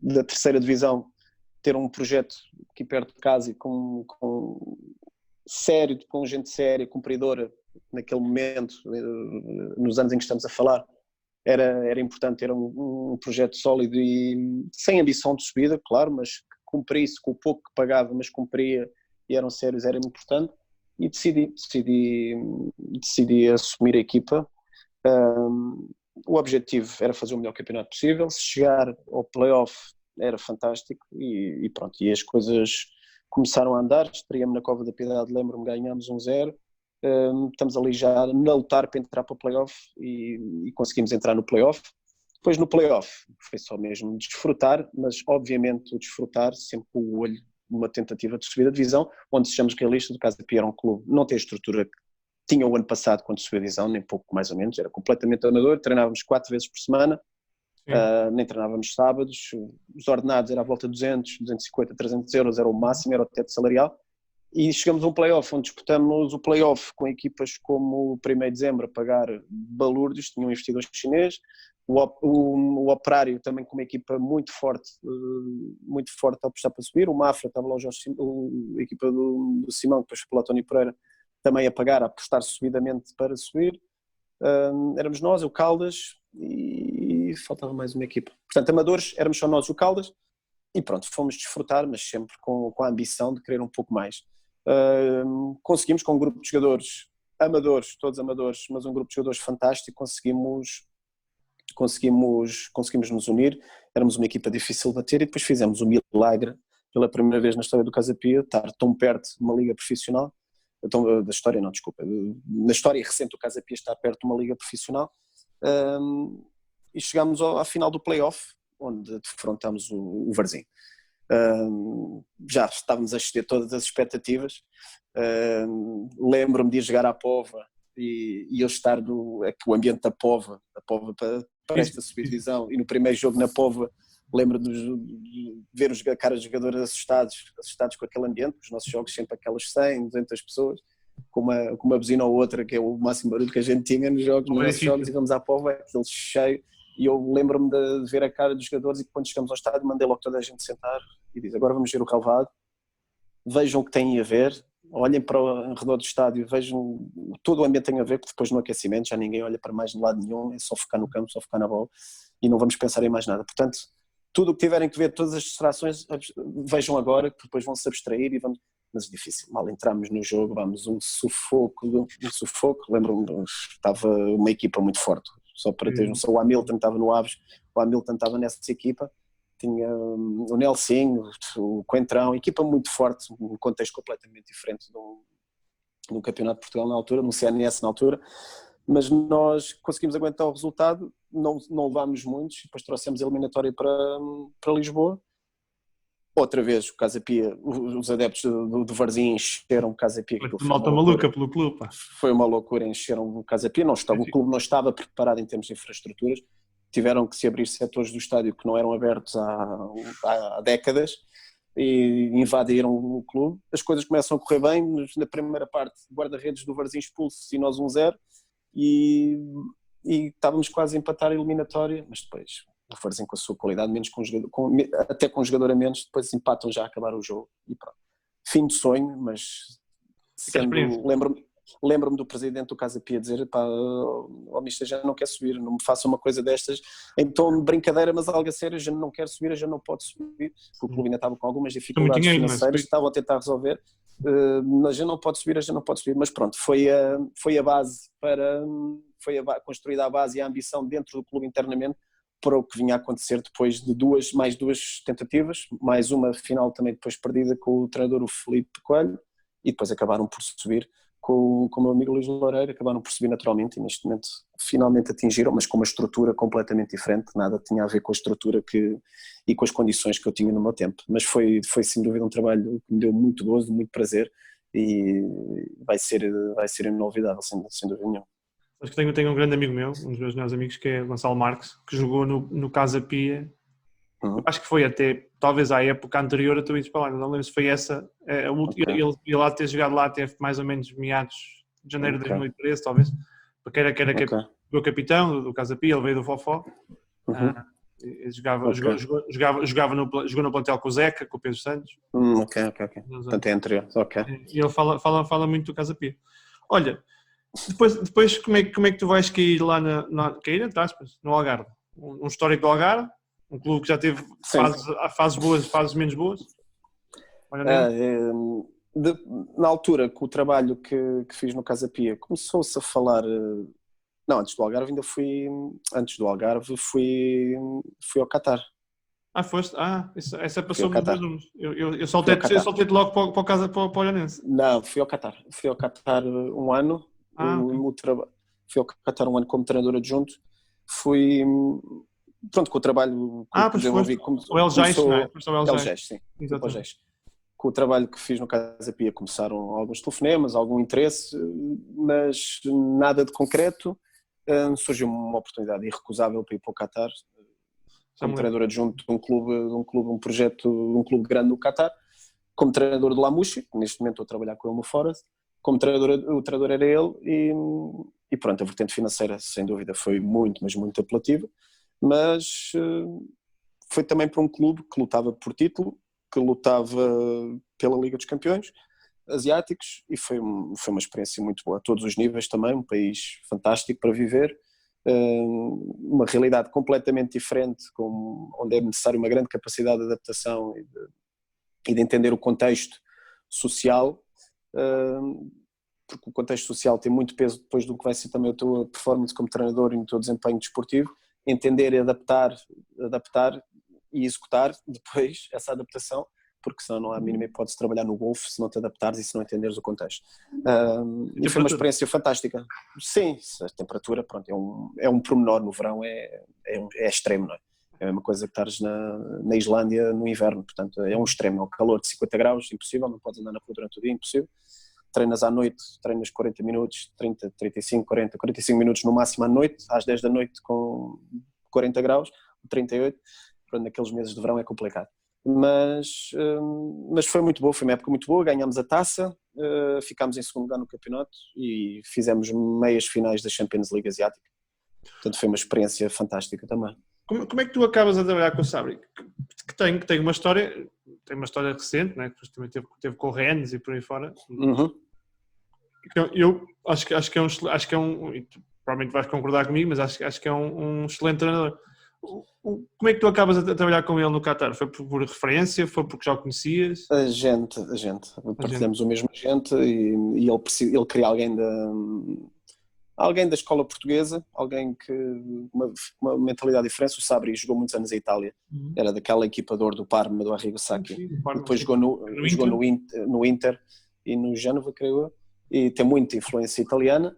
da terceira divisão, ter um projeto aqui perto de casa e sério, com gente séria, cumpridora, naquele momento, nos anos em que estamos a falar, era importante ter um projeto sólido e sem ambição de subida, claro, mas que cumprisse com o pouco que pagava, mas cumpria e eram sérios, era importante, e decidi assumir a equipa. O objetivo era fazer o melhor campeonato possível, se chegar ao play-off era fantástico e pronto, e as coisas começaram a andar. Estreamos na Cova da Piedade, lembro-me, ganhámos 1-0, estamos ali já na lutar para entrar para o play-off e conseguimos entrar no play-off. Depois no play-off foi só mesmo desfrutar, mas obviamente o desfrutar sempre com o olho numa tentativa de subir a divisão, onde sejamos realistas, o Casa Pia era um clube, não tem a estrutura que tinha o ano passado quando subiu a divisão, nem pouco mais ou menos, era completamente amador, treinávamos 4 vezes por semana, nem treinávamos sábados, os ordenados era à volta de 200, 250, 300 euros, era o máximo, era o teto salarial, e chegamos a um play-off, onde disputamos o play-off com equipas como o 1º de dezembro a pagar balúrdios, tinha um investidor chinês, o Operário também com uma equipa muito forte a apostar para subir, o Mafra estava lá a equipa do Simão, depois pelo António Pereira, também a pagar, a apostar subidamente para subir. Éramos nós, o Caldas e faltava mais uma equipa. Portanto, amadores, éramos só nós, o Caldas, e pronto, fomos desfrutar, mas sempre com a ambição de querer um pouco mais. Conseguimos com um grupo de jogadores amadores, todos amadores, mas um grupo de jogadores fantástico, conseguimos nos unir, éramos uma equipa difícil de bater e depois fizemos o milagre, pela primeira vez na história do Casa Pia, estar tão perto de uma liga profissional, da história não, desculpa, na história recente do Casa Pia estar perto de uma liga profissional, e chegámos à final do play-off, onde defrontámos o Varzim. Já estávamos a exceder todas as expectativas, lembro-me de ir jogar à Pova e eu estar o ambiente da Pova para esta subdivisão, e no primeiro jogo na Pova lembro-me de ver a cara dos jogadores assustados com aquele ambiente, os nossos jogos sempre aquelas 100, 200 pessoas, com uma buzina ou outra, que é o máximo barulho que a gente tinha nos nossos jogos, e vamos à Pova, aquele cheio, e eu lembro-me de ver a cara dos jogadores, e quando chegamos ao estádio mandei logo toda a gente sentar e diz: agora vamos ver o relvado, vejam o que têm a ver, olhem para o redor do estádio, vejam todo o ambiente tem a ver, porque depois no aquecimento já ninguém olha para mais de lado nenhum, é só focar no campo, só focar na bola, e não vamos pensar em mais nada. Portanto, tudo o que tiverem que ver, todas as distrações, vejam agora, que depois vão se abstrair e vamos. Mas é difícil, mal entramos no jogo, vamos um sufoco, lembro-me, estava uma equipa muito forte, só para ter noção, o Hamilton estava no Aves, o Hamilton estava nessa equipa, tinha o Nelson, o Coentrão, equipa muito forte, um contexto completamente diferente do Campeonato de Portugal na altura, no CNS na altura, mas nós conseguimos aguentar o resultado, não levámos muitos, depois trouxemos a eliminatória para Lisboa. Outra vez o Casa Pia, os adeptos do Varzim encheram o Casa Pia. Foi malta maluca pelo clube. Pá. Foi uma loucura, encheram o Casa Pia, o clube não estava preparado em termos de infraestruturas, tiveram que se abrir setores do estádio que não eram abertos há décadas e invadiram o clube. As coisas começam a correr bem, na primeira parte guarda-redes do Varzim expulso e nós 1-0 e estávamos quase a empatar a eliminatória, mas depois o Varzim com a sua qualidade, até com um jogador a menos, depois empatam já a acabar o jogo e pronto. Fim de sonho, mas lembro-me do presidente do Casa Pia dizer: pá, o mister já não quer subir, não me faça uma coisa destas em tom de brincadeira, mas algo a sério, já não quer subir, já não pode subir, o clube ainda estava com algumas dificuldades financeiras, estavam a tentar resolver, mas já não pode subir, mas pronto, foi a base construída a base e a ambição dentro do clube internamente para o que vinha a acontecer depois de mais duas tentativas, mais uma final também depois perdida com o treinador, o Filipe Coelho, e depois acabaram por subir com o meu amigo Luís Loureiro, acabaram por subir naturalmente e neste momento finalmente atingiram, mas com uma estrutura completamente diferente, nada tinha a ver com a estrutura e com as condições que eu tinha no meu tempo, mas foi sem dúvida um trabalho que me deu muito gozo, muito prazer e vai ser inolvidável, sem dúvida nenhuma. Acho que tenho um grande amigo meu, um dos meus melhores amigos, que é o Gonçalo Marques, que jogou no Casa Pia. Acho que foi até, talvez à época anterior a tu ires para lá, não lembro se foi essa, ele lá ter jogado lá até mais ou menos meados de janeiro de 2013, talvez, porque era o capitão do Casa Pia, ele veio do Fofó, jogou no plantel com o Zeca, com o Pedro Santos. Portanto é anterior, E ele fala muito do Casa Pia. Olha, depois como é que tu vais cair lá cair entre aspas, no Algarve? Um histórico do Algarve, um clube que já teve fases boas, fases menos boas? Na altura, com o trabalho que fiz no Casa Pia, começou-se a falar... Não, antes do Algarve fui ao Qatar. Foste? Essa Fui ao passou-me nos Qatar. números. Eu Fui ao soltei-te Qatar. logo para o Olhanense. Não, fui ao Qatar. Fui ao Qatar um ano. Ok. Fui ao Qatar um ano como treinador adjunto. Fui, pronto, com o trabalho que Pois foste. desenvolvi, O El Jais, não é? começou Foste ao El Jais. LGES, sim, fui para o Exatamente. GES. Com o trabalho que fiz no Casa Pia começaram alguns telefonemas, algum interesse, mas nada de concreto. Surgiu uma oportunidade irrecusável para ir para o Qatar, Já como me lembro. treinador adjunto de um projeto, um clube grande no Qatar, como treinador do Lamouchi, neste momento estou a trabalhar com ele no Forest, como treinador, o treinador era ele e pronto, a vertente financeira sem dúvida foi muito, mas muito apelativa, mas foi também para um clube que lutava por título, que lutava pela Liga dos Campeões asiáticos e foi uma experiência muito boa a todos os níveis também, um país fantástico para viver, uma realidade completamente diferente, onde é necessário uma grande capacidade de adaptação e de entender o contexto social, porque o contexto social tem muito peso depois do que vai ser também a tua performance como treinador e no teu desempenho desportivo, entender e adaptar e executar depois essa adaptação, porque senão não há a mínima hipótese de trabalhar no golfe se não te adaptares e se não entenderes o contexto. E foi uma experiência fantástica. Sim, a temperatura, pronto, é um pormenor, no verão é extremo, não é? É a mesma coisa que estares na Islândia no inverno, portanto é um extremo, é um calor de 50 graus, impossível, não podes andar na rua durante o dia, impossível. Treinas à noite, treinas 40 minutos, 30, 35, 40, 45 minutos no máximo à noite, às 10 da noite com 40 graus, 38, pronto, naqueles meses de verão é complicado. Mas foi muito boa, foi uma época muito boa, ganhámos a taça, ficámos em segundo lugar no campeonato e fizemos meias finais da Champions League Asiática, portanto foi uma experiência fantástica também. Como é que tu acabas a trabalhar com o Sabri? Que tem uma história recente, né? Que também teve com o Rennes e por aí fora. Uhum. Eu acho que é um, e tu provavelmente vais concordar comigo, mas acho que é um excelente treinador. Como é que tu acabas a trabalhar com ele no Qatar? Foi por referência? Foi porque já o conhecias? A gente. Partilhamos o mesmo agente e ele queria alguém da escola portuguesa, alguém que uma mentalidade diferente. O Sabri jogou muitos anos em Itália, era daquela equipa do Parma, do Arrigo Sacchi, depois jogou no Inter e no Génova, creio eu, e tem muita influência italiana,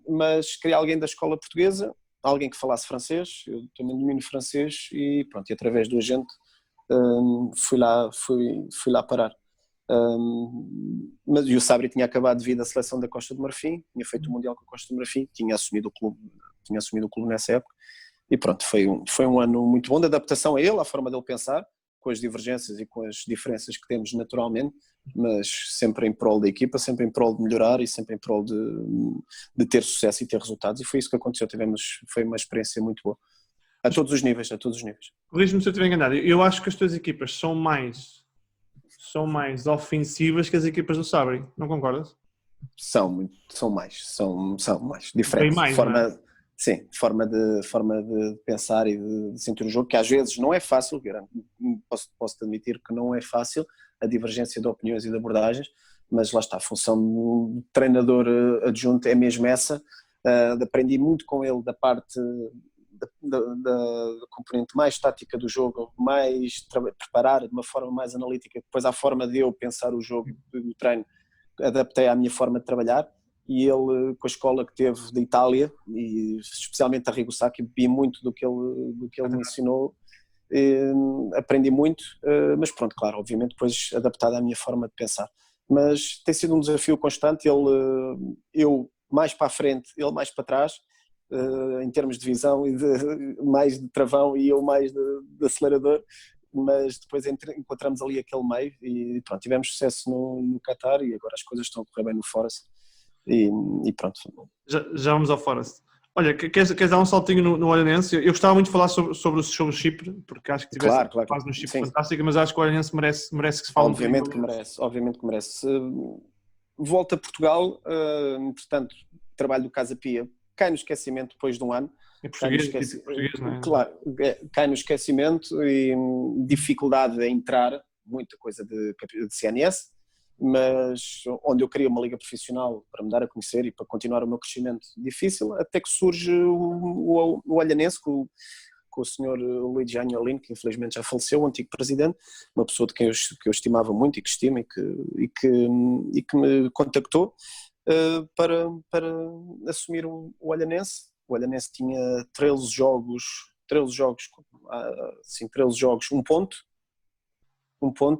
mas queria alguém da escola portuguesa, alguém que falasse francês, eu também domino francês e pronto, e através do agente fui lá parar. Mas o Sabri tinha acabado de vir da seleção da Costa do Marfim, tinha feito o Mundial com a Costa do Marfim, tinha assumido o clube nessa época e pronto, foi um ano muito bom de adaptação a ele, à forma dele pensar, com as divergências e com as diferenças que temos naturalmente, mas sempre em prol da equipa, sempre em prol de melhorar e sempre em prol de ter sucesso e ter resultados, e foi isso que aconteceu. Foi uma experiência muito boa a todos os níveis. Corrijo-me se eu estiver enganado, eu acho que as tuas equipas são mais ofensivas que as equipas do Sabri, não concordas? São mais diferentes. Bem mais, não é? Sim, forma de pensar e de sentir o jogo, que às vezes não é fácil, posso-te admitir que não é fácil, a divergência de opiniões e de abordagens, mas lá está, a função do treinador adjunto é mesmo essa. Aprendi muito com ele da parte da componente mais tática do jogo, mais preparar de uma forma mais analítica, depois à forma de eu pensar o jogo e o treino, adaptei à minha forma de trabalhar, e ele, com a escola que teve de Itália, e especialmente a Arrigo Sacchi, bebi muito do que ele me ensinou, aprendi muito, mas pronto, claro, obviamente depois adaptado à minha forma de pensar. Mas tem sido um desafio constante, eu mais para a frente, ele mais para trás, em termos de visão e mais de travão e eu mais de acelerador, mas depois encontramos ali aquele meio e pronto, tivemos sucesso no Qatar e agora as coisas estão a correr bem no Forest e pronto. Já vamos ao Forest. Olha, queres dar um saltinho no Olhanense? Eu gostava muito de falar sobre o Chipre, porque acho que tivesse claro. fase no Chipre fantástica, mas acho que o Olhanense merece que se fale obviamente um bocadinho. Obviamente que merece. Volta a Portugal, entretanto, trabalho do Casa Pia, cai no esquecimento depois de um ano. É português, não é? Claro, cai no esquecimento e dificuldade em entrar, muita coisa de CNS, mas onde eu queria uma liga profissional para me dar a conhecer e para continuar o meu crescimento difícil, até que surge o Olhanense, com o senhor Luigi Agnolin, que infelizmente já faleceu, o antigo presidente, uma pessoa de quem eu estimava muito e que estimo e que me contactou para assumir o Olhanense. O Olhanense tinha 13 jogos, sim, 13 jogos, um ponto,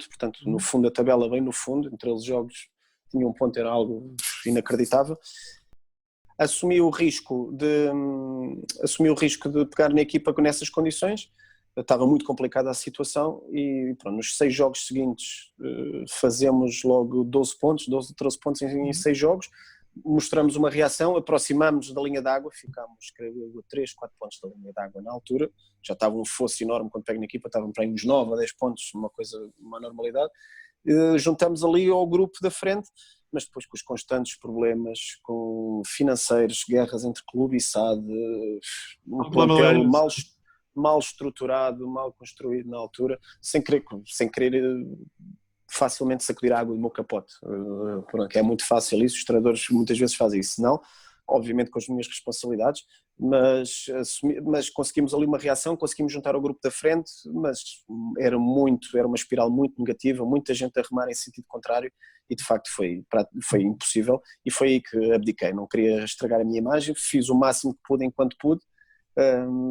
portanto no fundo da tabela, bem no fundo, em 13 jogos tinha um ponto, era algo inacreditável. Assumi o risco de pegar na equipa nessas condições. Estava muito complicada a situação e pronto, nos 6 jogos seguintes fazemos logo 12 pontos, 12, 13 pontos em 6 jogos, mostramos uma reação, aproximamos da linha d'água, ficámos, creio, a 3, 4 pontos da linha d'água na altura, já estava um fosso enorme quando pego na equipa, estavam para aí uns 9 a 10 pontos, uma normalidade. Juntamos ali ao grupo da frente, mas depois com os constantes problemas com financeiros, guerras entre clube e SAD, um plantel mal estruturado, mal construído na altura, sem querer facilmente sacudir a água do meu capote, que é muito fácil isso, os treinadores muitas vezes fazem isso, não, obviamente com as minhas responsabilidades, mas conseguimos ali uma reação, conseguimos juntar o grupo da frente, mas era uma espiral muito negativa, muita gente a remar em sentido contrário e de facto foi impossível e foi aí que abdiquei, não queria estragar a minha imagem, fiz o máximo que pude enquanto pude,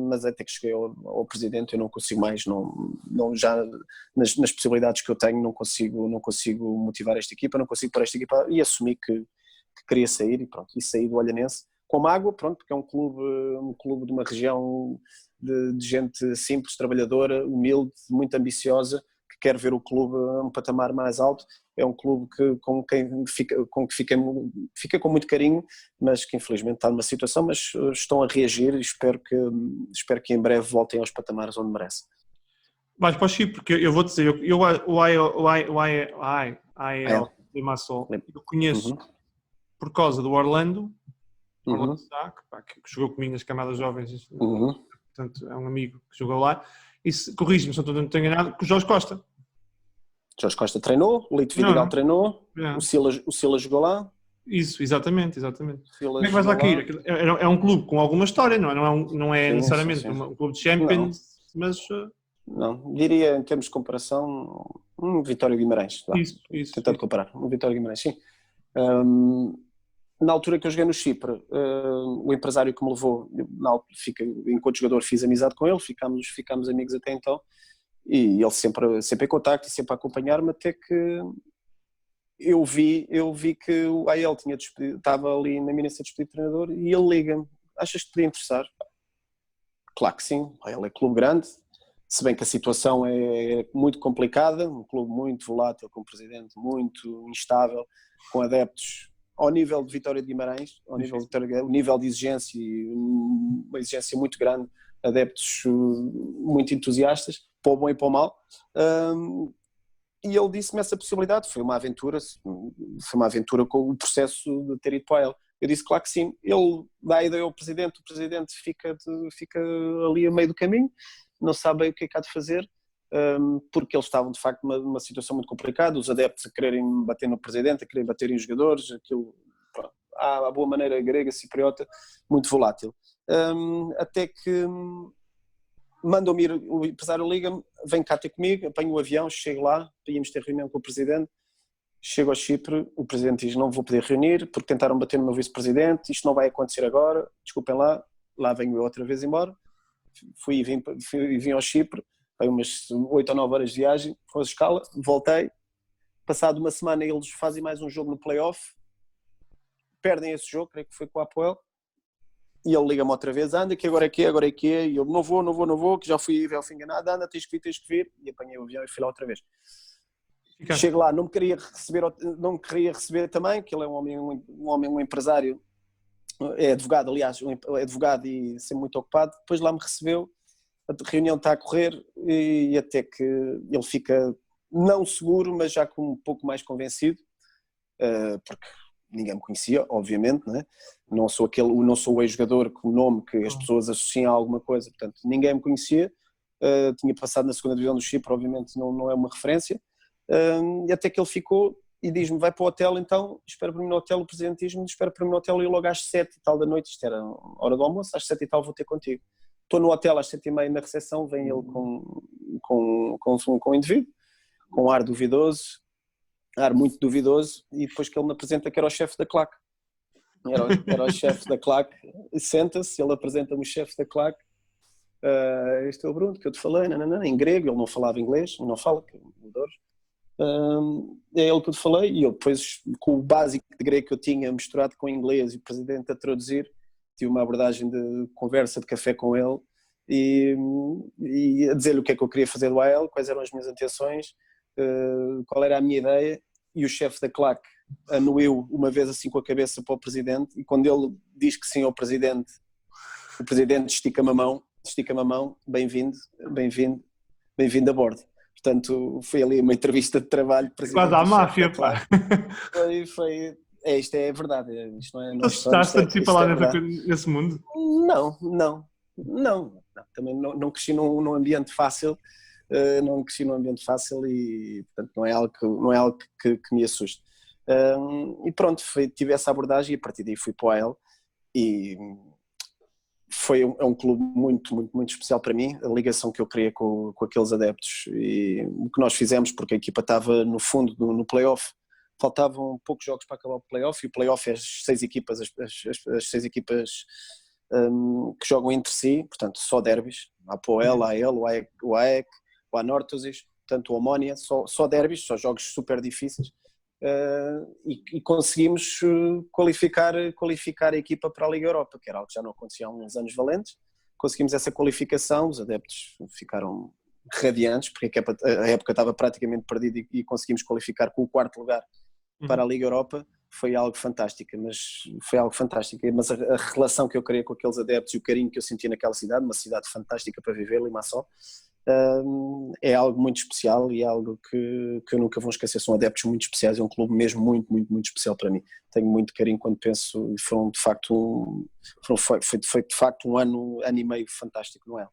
mas até que cheguei ao presidente eu não consigo mais, já nas possibilidades que eu tenho não consigo motivar esta equipa, não consigo pôr esta equipa e assumi que queria sair e pronto, e saí do Olhanense com mágoa, pronto, porque é um clube de uma região de gente simples, trabalhadora, humilde, muito ambiciosa, que quer ver o clube a um patamar mais alto. É um clube com que fica com muito carinho, mas que infelizmente está numa situação, mas estão a reagir e espero que em breve voltem aos patamares onde merecem. Vais para o Chipre, porque eu vou dizer, o AEL de Massol, eu conheço por causa do Orlando que jogou comigo nas camadas jovens, portanto é um amigo que jogou lá, e corrige-me se não estou enganado, com o Jorge Costa. Jorge Costa treinou, o Lito Vidigal treinou, o Silas jogou lá. Isso, exatamente. Como é que vais lá cair? É um clube com alguma história, não é necessariamente um clube de Champions, mas... Não, diria em termos de comparação, Vitória Guimarães. Isso. Tentando comparar, Vitória Guimarães, sim. Na altura que eu joguei no Chipre, o empresário que me levou, enquanto jogador fiz amizade com ele, ficámos amigos até então, e ele sempre em contacto e sempre a acompanhar-me, até que eu vi que o AEL estava ali na iminência de despedir de treinador, e ele liga-me, achas que podia interessar? Claro que sim, o AEL é clube grande, se bem que a situação é muito complicada, um clube muito volátil, com um presidente muito instável, com adeptos ao nível de Vitória de Guimarães, o nível de exigência, uma exigência muito grande, adeptos muito entusiastas, para o bom e para o mal, e ele disse-me essa possibilidade, foi uma aventura com o processo de ter ido para ele. Eu disse claro que sim, ele dá a ideia ao presidente, o presidente fica ali a meio do caminho, não sabe bem o que é que há de fazer, porque eles estavam de facto numa situação muito complicada, os adeptos a quererem bater no presidente, a quererem bater em jogadores, aquilo, pronto, há a boa maneira grega, cipriota, muito volátil. Até que mandam-me ir, o empresário liga-me, vem cá ter comigo, apanho o avião, chego lá, íamos ter reunião com o presidente, chego ao Chipre, o presidente diz não vou poder reunir, porque tentaram bater no meu vice-presidente, isto não vai acontecer agora, desculpem lá venho eu outra vez embora, vim ao Chipre, umas 8 ou 9 horas de viagem, com a escala, voltei, passado uma semana eles fazem mais um jogo no play-off, perdem esse jogo, creio que foi com o Apoel, e ele liga-me outra vez, anda que agora é que é, e eu não vou, que já fui enganado, anda, tens que vir, e apanhei o avião e fui lá outra vez. Chego lá, não me queria receber também, que ele é um empresário, é advogado, aliás, é advogado e sempre muito ocupado, depois lá me recebeu, a reunião está a correr e até que ele fica não seguro, mas já com um pouco mais convencido, porque ninguém me conhecia, obviamente, não é? Não sou o ex-jogador com o nome que as pessoas associam a alguma coisa, portanto ninguém me conhecia, tinha passado na segunda divisão do Chipre, obviamente não é uma referência, e até que ele ficou e diz-me, vai para o hotel então, espera para mim no hotel, o presidente diz-me, espera para mim no hotel e logo às 7 e tal da noite, isto era hora do almoço, às 7 e tal vou ter contigo. estou no hotel às 7h30 na recepção, vem ele com um indivíduo, com um ar duvidoso, ar muito duvidoso, e depois que ele me apresenta que era o chefe da claque. Era o chefe da claque, e senta-se, ele apresenta-me o chefe da claque, este é o Bruno, que eu te falei, em grego, ele não falava inglês, não fala, que é ele que eu te falei, e eu depois, com o básico de grego que eu tinha misturado com inglês e o presidente a traduzir, tive uma abordagem de conversa, de café com ele, e a dizer-lhe o que é que eu queria fazer do AL, quais eram as minhas intenções, qual era a minha ideia, e o chefe da claque anuiu uma vez assim com a cabeça para o presidente, e quando ele diz que sim ao presidente, o presidente estica-me a mão, bem-vindo a bordo. Portanto, foi ali uma entrevista de trabalho. Quase à máfia, pá. Isto é verdade. Isto não é, não estás a participar lá nesse mundo? Não. Também não cresci num ambiente fácil. Não cresci num ambiente fácil e, portanto, não é algo que me assuste. E pronto, tive essa abordagem e a partir daí fui para o AEL e é um clube muito, muito, muito especial para mim, a ligação que eu criei com aqueles adeptos e o que nós fizemos, porque a equipa estava no fundo no play-off, faltavam poucos jogos para acabar o play-off, e o play-off é as 6 equipas, as 6 equipas que jogam entre si, portanto só derbys, a Apoel, a AEL, o AEK, o Anorthosis, portanto o Omonia, só derbys, só jogos super difíceis. E conseguimos qualificar a equipa para a Liga Europa, que era algo que já não acontecia há uns anos valentes. Conseguimos essa qualificação, os adeptos ficaram radiantes, porque a época estava praticamente perdida e conseguimos qualificar com o 4º lugar para a Liga Europa. Foi algo fantástico, mas a relação que eu criei com aqueles adeptos e o carinho que eu sentia naquela cidade, uma cidade fantástica para viver, Limassol, é algo muito especial e é algo que eu nunca vou esquecer. São adeptos muito especiais, é um clube mesmo muito, muito, muito especial para mim. Tenho muito carinho quando penso, e foi de facto um ano e meio fantástico, não é?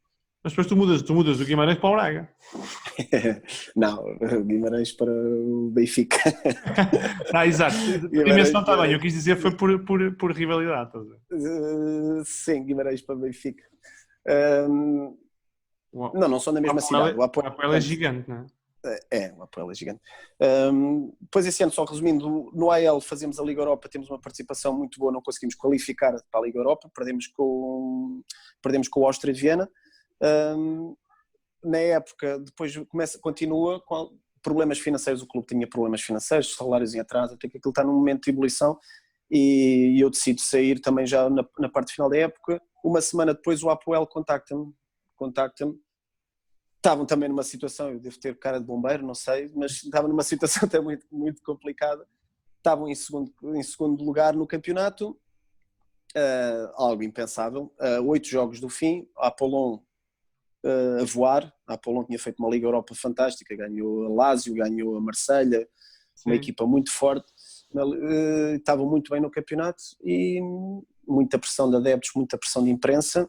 Mas depois tu mudas do Guimarães para o Braga. Não, Guimarães para o Benfica. Exato. A dimensão está bem, eu quis dizer foi por rivalidade. Sim, Guimarães para o Benfica. Não são da mesma cidade. O Apoel é gigante, não é? O Apoel é gigante. Depois esse ano, só resumindo, no AEL fazemos a Liga Europa, temos uma participação muito boa, não conseguimos qualificar para a Liga Europa, perdemos com o Áustria de Viena. Na época, depois continua com problemas financeiros, o clube tinha problemas financeiros, salários em atraso, até que aquilo está num momento de ebulição e eu decido sair também já na parte final da época. Uma semana depois o Apoel contacta-me. Estavam também numa situação, eu devo ter cara de bombeiro, não sei, mas estavam numa situação até muito, muito complicada. Estavam em segundo lugar no campeonato, algo impensável. 8 jogos do fim, a Apollon a voar. A Apollon tinha feito uma Liga Europa fantástica, ganhou a Lazio, ganhou a Marselha, uma equipa muito forte, estava muito bem no campeonato e muita pressão de adeptos, muita pressão de imprensa.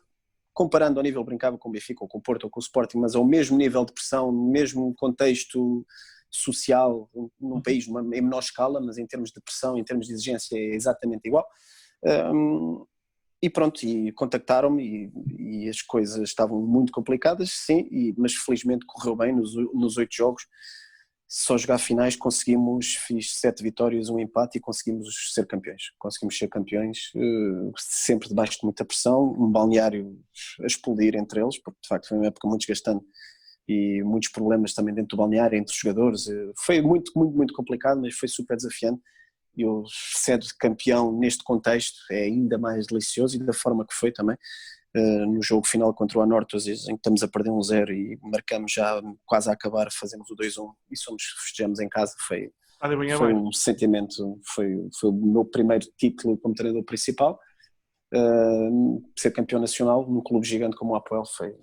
Comparando ao nível, brincava com o Benfica ou com o Porto ou com o Sporting, mas ao mesmo nível de pressão, no mesmo contexto social, num país em menor escala, mas em termos de pressão, em termos de exigência é exatamente igual. E pronto, e contactaram-me e as coisas estavam muito complicadas, sim, mas felizmente correu bem nos 8 jogos. Só jogar finais fiz 7 vitórias, 1 empate e conseguimos ser campeões, sempre debaixo de muita pressão, um balneário a explodir entre eles, porque de facto foi uma época muito desgastante e muitos problemas também dentro do balneário, entre os jogadores. Foi muito, muito, muito complicado, mas foi super desafiante. E o ser campeão neste contexto é ainda mais delicioso, e da forma que foi também. No jogo final contra o Anorthosis, em que estamos a perder 1-0 e marcamos já quase a acabar, fazemos o 2-1 e festejamos em casa. Foi um sentimento, foi o meu primeiro título como treinador principal. Ser campeão nacional num clube gigante como o Apoel foi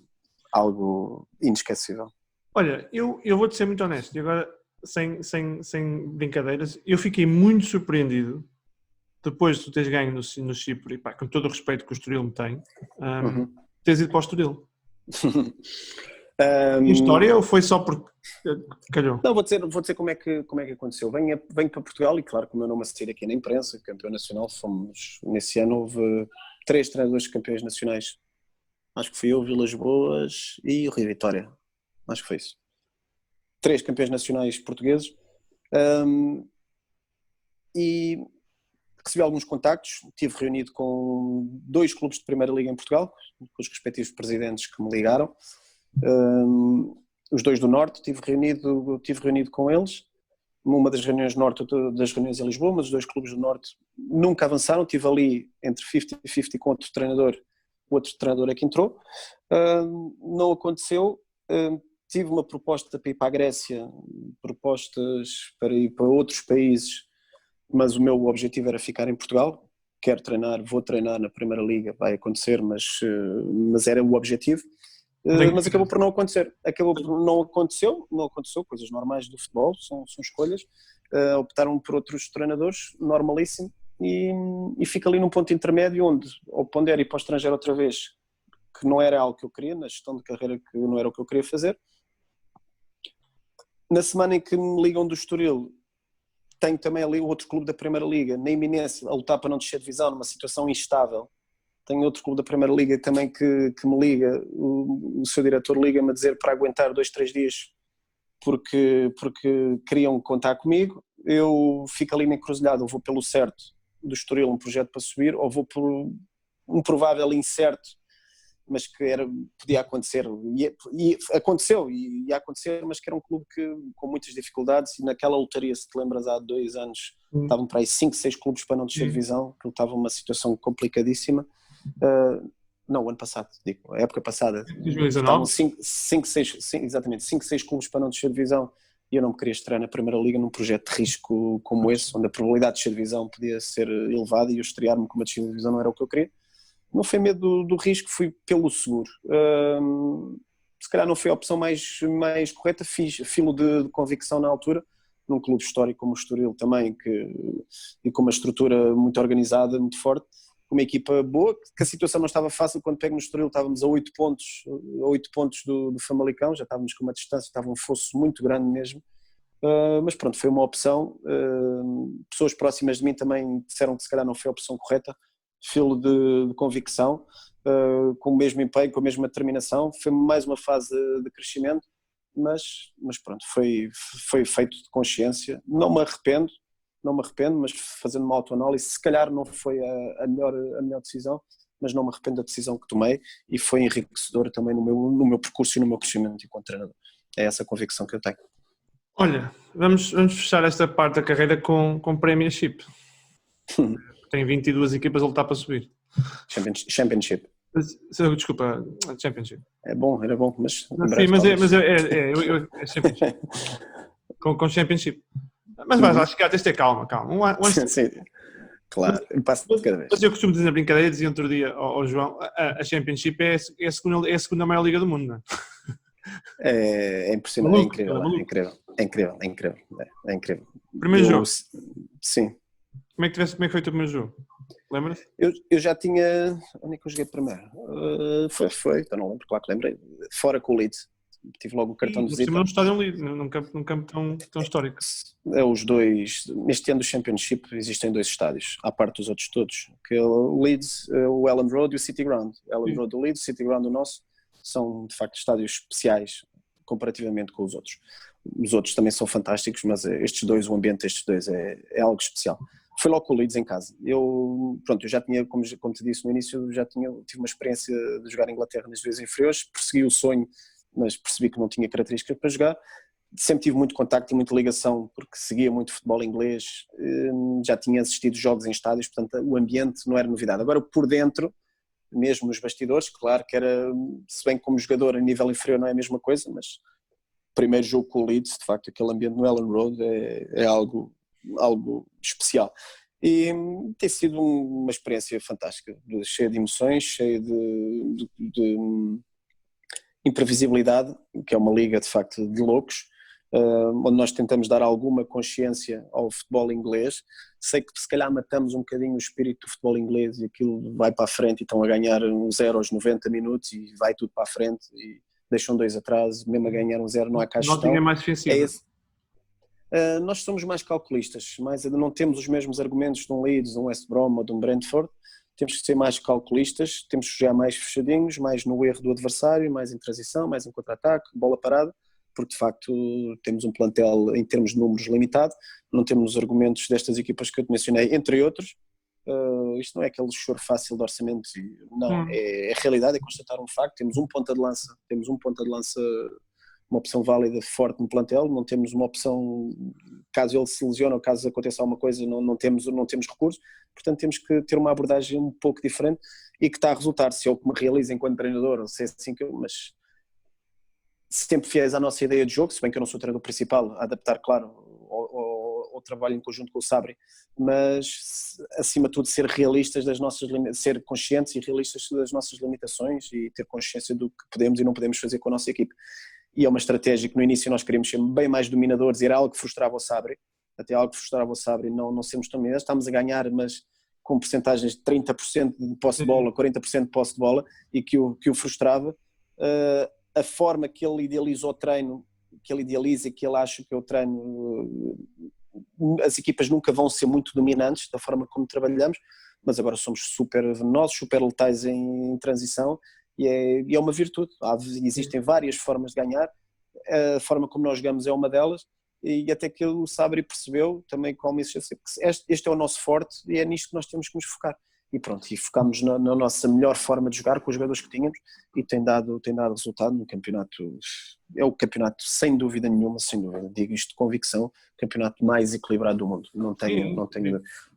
algo inesquecível. Olha, eu vou-te ser muito honesto, e agora sem brincadeiras, eu fiquei muito surpreendido depois de tu teres ganho no Chipre, e pá, com todo o respeito que o Estoril me tem, teres ido para o Estoril. História ou foi só porque calhou? Não, vou dizer como é que aconteceu. Venho para Portugal e claro que o meu nome a sair aqui na imprensa, campeão nacional, nesse ano houve 3 treinadores campeões nacionais Acho que fui eu, Vilas Boas e o Rio Vitória. Acho que foi isso. 3 campeões nacionais portugueses. E recebi alguns contactos. Estive reunido com 2 clubes de Primeira Liga em Portugal, com os respectivos presidentes que me ligaram. Os 2 do Norte, estive reunido com eles. Uma das reuniões do Norte, outra das reuniões em Lisboa, mas os 2 clubes do Norte nunca avançaram. Estive ali entre 50-50 com outro treinador é que entrou. Não aconteceu. Tive uma proposta para ir para a Grécia, propostas para ir para outros países, mas o meu objetivo era ficar em Portugal. Quero treinar, vou treinar na Primeira Liga, vai acontecer, mas era o objetivo. Mas acabou por não acontecer. Não aconteceu, coisas normais do futebol, são escolhas. Optaram por outros treinadores, normalíssimo, e fico ali num ponto intermédio onde ou pondero ir para o estrangeiro outra vez, que não era algo que eu queria, na gestão de carreira que não era o que eu queria fazer. Na semana em que me ligam do Estoril, tenho também ali o outro clube da Primeira Liga, na iminência, a lutar para não descer de divisão, numa situação instável. Tenho outro clube da Primeira Liga também que me liga, o seu diretor liga-me a dizer para aguentar 2-3 dias porque queriam contar comigo. Eu fico ali na encruzilhada, eu vou pelo certo do Estoril, um projeto para subir, ou vou por um provável incerto, mas que podia acontecer, e aconteceu, e ia acontecer, mas que era um clube com muitas dificuldades, e naquela lotaria, se te lembras, há 2 anos, estavam para aí 5-6 clubes para não descer divisão, que estava uma situação complicadíssima. Não, o ano passado, a época passada, 2019? Estavam exatamente 5-6 clubes para não descer divisão, e eu não me queria estrear na Primeira Liga num projeto de risco como esse, onde a probabilidade de descer divisão podia ser elevada, e eu estrear-me com uma descida de divisão não era o que eu queria. Não foi medo do risco, fui pelo seguro. Se calhar não foi a opção mais correta, fiz filo de convicção na altura, num clube histórico como o Estoril também, e com uma estrutura muito organizada, muito forte, com uma equipa boa, que a situação não estava fácil. Quando pego no Estoril estávamos a 8 pontos do Famalicão, já estávamos com uma distância, estava um fosso muito grande mesmo. Mas pronto, foi uma opção. Pessoas próximas de mim também disseram que se calhar não foi a opção correta. Filo de convicção, com o mesmo empenho, com a mesma determinação. Foi mais uma fase de crescimento, mas pronto, foi feito de consciência. Não me arrependo, mas fazendo uma autoanálise, se calhar não foi a melhor decisão, mas não me arrependo da decisão que tomei, e foi enriquecedora também no meu percurso e no meu crescimento enquanto treinador. É essa a convicção que eu tenho. Olha, vamos fechar esta parte da carreira com Premiership. Tem 22 equipas a lutar para subir. Championship. Desculpa, Championship. Era bom, mas... Sim, mas é Championship. com Championship. Mas acho que tens de ter calma. Sim, claro, passo de cada vez. Mas eu costumo dizer na brincadeira, dizia outro dia ao João, a Championship é a segunda maior liga do mundo, não é? É impressionante, é incrível. Primeiro jogo? Sim. Como é que foi o teu primeiro jogo? Lembras? Eu já tinha... Onde é que eu joguei primeiro? Então não lembro, claro que lembrei. Fora com o Leeds. Tive logo o cartão de visita. Num estádio Leeds, num campo tão histórico. Os 2... Neste ano do Championship existem 2 estádios, à parte dos outros todos. Que é o Leeds, o Elland Road e o City Ground. Elland Road do Leeds, o City Ground do nosso. São, de facto, estádios especiais comparativamente com os outros. Os outros também são fantásticos, mas o ambiente destes 2 é algo especial. Foi logo com o Leeds em casa. Eu já tinha, como te disse no início, tive uma experiência de jogar em Inglaterra nas divisões inferiores, persegui o sonho, mas percebi que não tinha características para jogar. Sempre tive muito contacto e muita ligação, porque seguia muito futebol inglês, já tinha assistido jogos em estádios, portanto o ambiente não era novidade. Agora por dentro, mesmo nos bastidores, claro que era, se bem que como jogador a nível inferior não é a mesma coisa, mas primeiro jogo com o Leeds, de facto aquele ambiente no Elland Road é algo especial. E tem sido uma experiência fantástica, cheia de emoções, cheia de imprevisibilidade, que é uma liga de facto de loucos, onde nós tentamos dar alguma consciência ao futebol inglês. Sei que se calhar matamos um bocadinho o espírito do futebol inglês e aquilo vai para a frente e estão a ganhar 1-0 aos 90 minutos e vai tudo para a frente e deixam 2 atrás, mesmo a ganhar 1-0 não há cá gestão. Não é mais defensivo. Nós somos mais calculistas, não temos os mesmos argumentos de um Leeds, de um West Brom ou de um Brentford, temos que ser mais calculistas, temos que jogar mais fechadinhos, mais no erro do adversário, mais em transição, mais em contra-ataque, bola parada, porque de facto temos um plantel em termos de números limitado, não temos os argumentos destas equipas que eu te mencionei, entre outros. Isto não é aquele choro fácil de orçamento, não, é realidade, é constatar um facto. Temos um ponta de lança, uma opção válida, forte no plantel, não temos uma opção, caso ele se lesione ou caso aconteça alguma coisa, não temos recursos, portanto temos que ter uma abordagem um pouco diferente e que está a resultar, se é o que me realiza enquanto treinador, ou se é assim mas sempre fiéis à nossa ideia de jogo, se bem que eu não sou o treinador principal, a adaptar, claro, ao trabalho em conjunto com o Sabri, mas acima de tudo ser realistas ser conscientes e realistas das nossas limitações e ter consciência do que podemos e não podemos fazer com a nossa equipe. E é uma estratégia que no início nós queríamos ser bem mais dominadores, e era algo que frustrava o Sabri, não sermos tão dominadores, estamos a ganhar, mas com percentagens de 30% de posse de bola, 40% de posse de bola, e que o frustrava. A forma que ele idealiza o treino, que ele acha que o treino, as equipas nunca vão ser muito dominantes da forma como trabalhamos, mas agora somos super venenosos, super letais em transição, e é uma virtude. Existem várias formas de ganhar, a forma como nós jogamos é uma delas, e até que o Sabri percebeu também com uma exigência que este é o nosso forte e é nisto que nós temos que nos focar. E pronto, e focámos na nossa melhor forma de jogar com os jogadores que tínhamos, e tem dado resultado no campeonato. É o campeonato, sem dúvida nenhuma, digo isto de convicção, o campeonato mais equilibrado do mundo. Não tenho.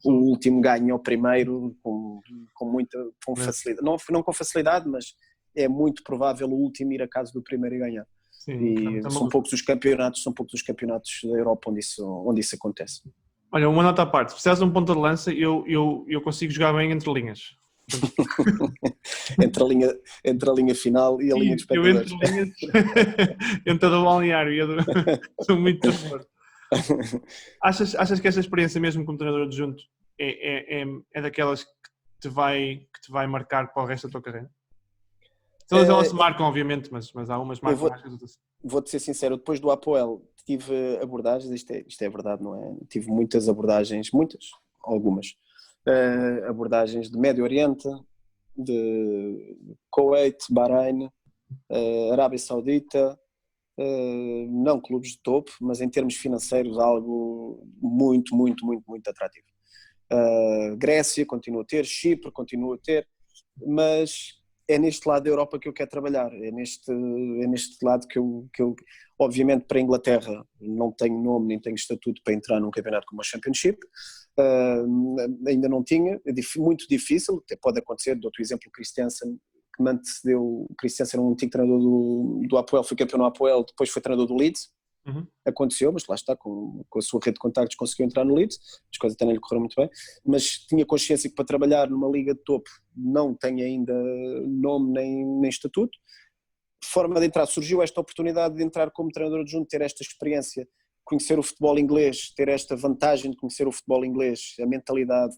O último ganha o primeiro com facilidade, não com facilidade, mas é muito provável o último ir a casa do primeiro e ganhar. Sim, E são poucos os campeonatos da Europa onde isso acontece. Olha, uma nota à parte, se precisares de um ponta de lança, eu consigo jogar bem entre linhas. entre a linha final e a linha de espectadores. Eu entre linhas, entre o balneário e sou muito de acordo. Achas que esta experiência mesmo como treinador adjunto é daquelas que te vai marcar para o resto da tua carreira? Todas elas se marcam, obviamente, mas há umas marcam mais que as outras. Vou-te ser sincero, depois do Apoel tive abordagens, isto é verdade, não é? Tive muitas abordagens, algumas abordagens de Médio Oriente, de Kuwait, Bahrein, Arábia Saudita, não clubes de topo, mas em termos financeiros algo muito, muito, muito, muito atrativo. Grécia continua a ter, Chipre continua a ter, mas é neste lado da Europa que eu quero trabalhar, é neste lado que eu obviamente para a Inglaterra não tenho nome nem tenho estatuto para entrar num campeonato como a Championship, ainda não tinha, é muito difícil, até pode acontecer, dou-te o exemplo, o Christiansen, que me antecedeu, o Christiansen era um antigo treinador do Apoel, foi campeão no Apoel, depois foi treinador do Leeds. Aconteceu, mas lá está, com a sua rede de contactos conseguiu entrar no Leeds, as coisas até não lhe correram muito bem, mas tinha consciência que para trabalhar numa liga de topo não tem ainda nome nem estatuto. Forma de entrar, surgiu esta oportunidade de entrar como treinador adjunto, ter esta experiência, conhecer o futebol inglês, ter esta vantagem de conhecer o futebol inglês, a mentalidade,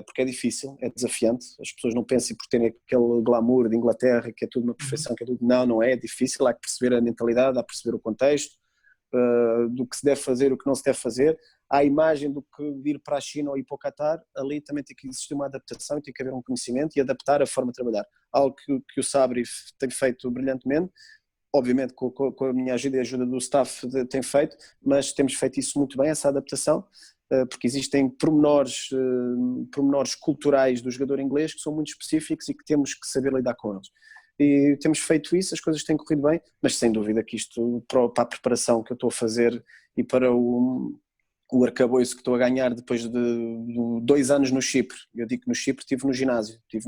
porque é difícil, é desafiante, as pessoas não pensem por terem aquele glamour de Inglaterra, que é tudo uma perfeição, que é tudo, não é difícil, há que perceber a mentalidade, há que perceber o contexto, do que se deve fazer, o que não se deve fazer. Há a imagem do que de ir para a China ou ir para o Qatar, ali também tem que existir uma adaptação e tem que haver um conhecimento e adaptar a forma de trabalhar, algo que o Sabri tem feito brilhantemente, obviamente com a minha ajuda e a ajuda do staff tem feito, mas temos feito isso muito bem, essa adaptação, porque existem pormenores culturais do jogador inglês que são muito específicos e que temos que saber lidar com eles. E temos feito isso, as coisas têm corrido bem, mas sem dúvida que isto, para a preparação que eu estou a fazer e para o arcabouço que estou a ganhar depois de 2 anos no Chipre, eu digo que no Chipre estive no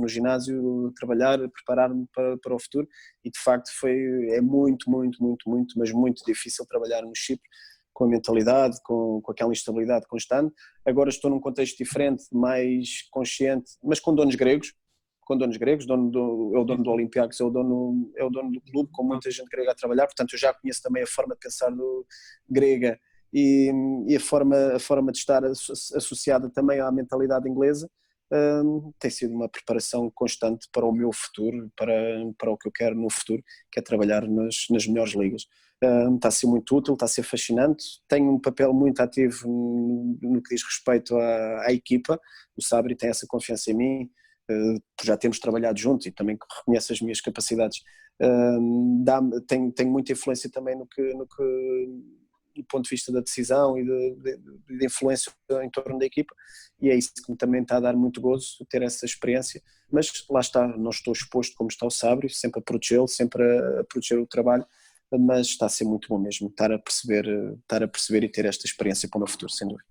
ginásio a trabalhar, a preparar-me para o futuro, e de facto é muito, muito, muito, muito, mas muito difícil trabalhar no Chipre, com a mentalidade, com aquela instabilidade constante. Agora estou num contexto diferente, mais consciente, mas com donos gregos, é o dono do Olympiacos, é o dono do clube, com muita gente grega a trabalhar, portanto eu já conheço também a forma de pensar grega e a forma de estar associada também à mentalidade inglesa. Tem sido uma preparação constante para o meu futuro, para o que eu quero no futuro, que é trabalhar nas melhores ligas. Está a ser muito útil, está a ser fascinante, tenho um papel muito ativo no que diz respeito à equipa, o Sabri tem essa confiança em mim, já temos trabalhado juntos e também reconhece as minhas capacidades, tem muita influência também do ponto de vista da decisão e de influência em torno da equipa, e é isso que me também está a dar muito gozo, ter essa experiência, mas lá está, não estou exposto como está o Sábio, sempre a protegê-lo, sempre a proteger o trabalho, mas está a ser muito bom mesmo, estar a perceber e ter esta experiência para o meu futuro, sem dúvida.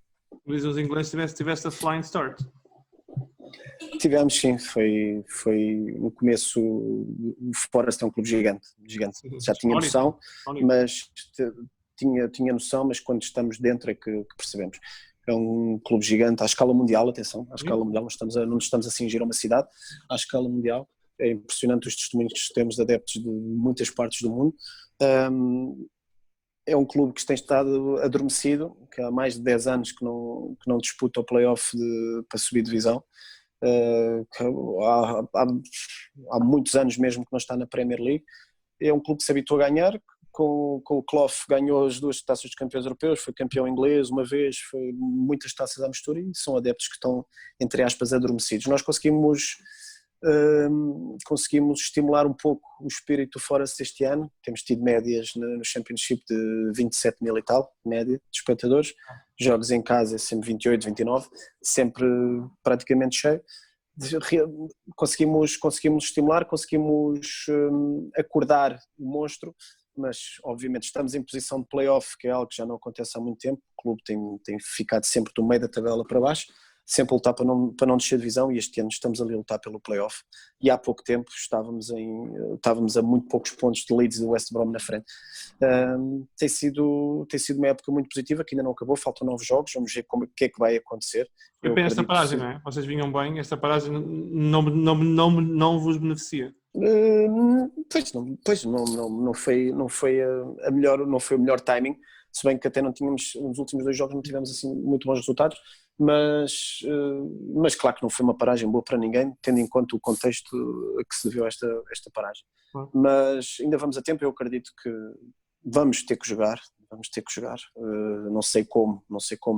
Diz os ingleses, tiveste a flying start. Tivemos, sim, foi no começo. O Forest é um clube gigante, já tinha noção, mas tinha noção, mas quando estamos dentro é que percebemos. É um clube gigante à escala mundial, atenção, à escala mundial, não estamos a cingir a uma cidade, à escala mundial. É impressionante os testemunhos que temos de adeptos de muitas partes do mundo. É um clube que tem estado adormecido, que há mais de 10 anos que não disputa o play-off para subir divisão. Há muitos anos mesmo que não está na Premier League. É um clube que se habituou a ganhar, com o Clough ganhou as 2 taças de campeões europeus, foi campeão inglês uma vez, foi muitas taças à mistura, e são adeptos que estão, entre aspas, adormecidos. Nós conseguimos estimular um pouco o espírito do Forest este ano. Temos tido médias no Championship de 27 mil e tal, média de espectadores, jogos em casa sempre 28, 29, sempre praticamente cheio. Conseguimos estimular, conseguimos acordar o monstro, mas obviamente estamos em posição de play-off, que é algo que já não acontece há muito tempo. O clube tem ficado sempre do meio da tabela para baixo, sempre a lutar para não descer de divisão, e este ano estamos ali a lutar pelo play-off, e há pouco tempo estávamos a muito poucos pontos de Leeds e do West Brom na frente. Tem sido uma época muito positiva, que ainda não acabou, faltam 9 jogos, vamos ver o que é que vai acontecer. Foi bem esta paragem, não é? Vocês vinham bem, esta paragem não vos beneficia. Pois não foi a melhor, não foi o melhor timing, se bem que até não tínhamos, nos últimos 2 jogos não tivemos assim muito bons resultados, mas claro que não foi uma paragem boa para ninguém, tendo em conta o contexto a que se deveu esta paragem. Mas ainda vamos a tempo, eu acredito que vamos ter que jogar, não sei como,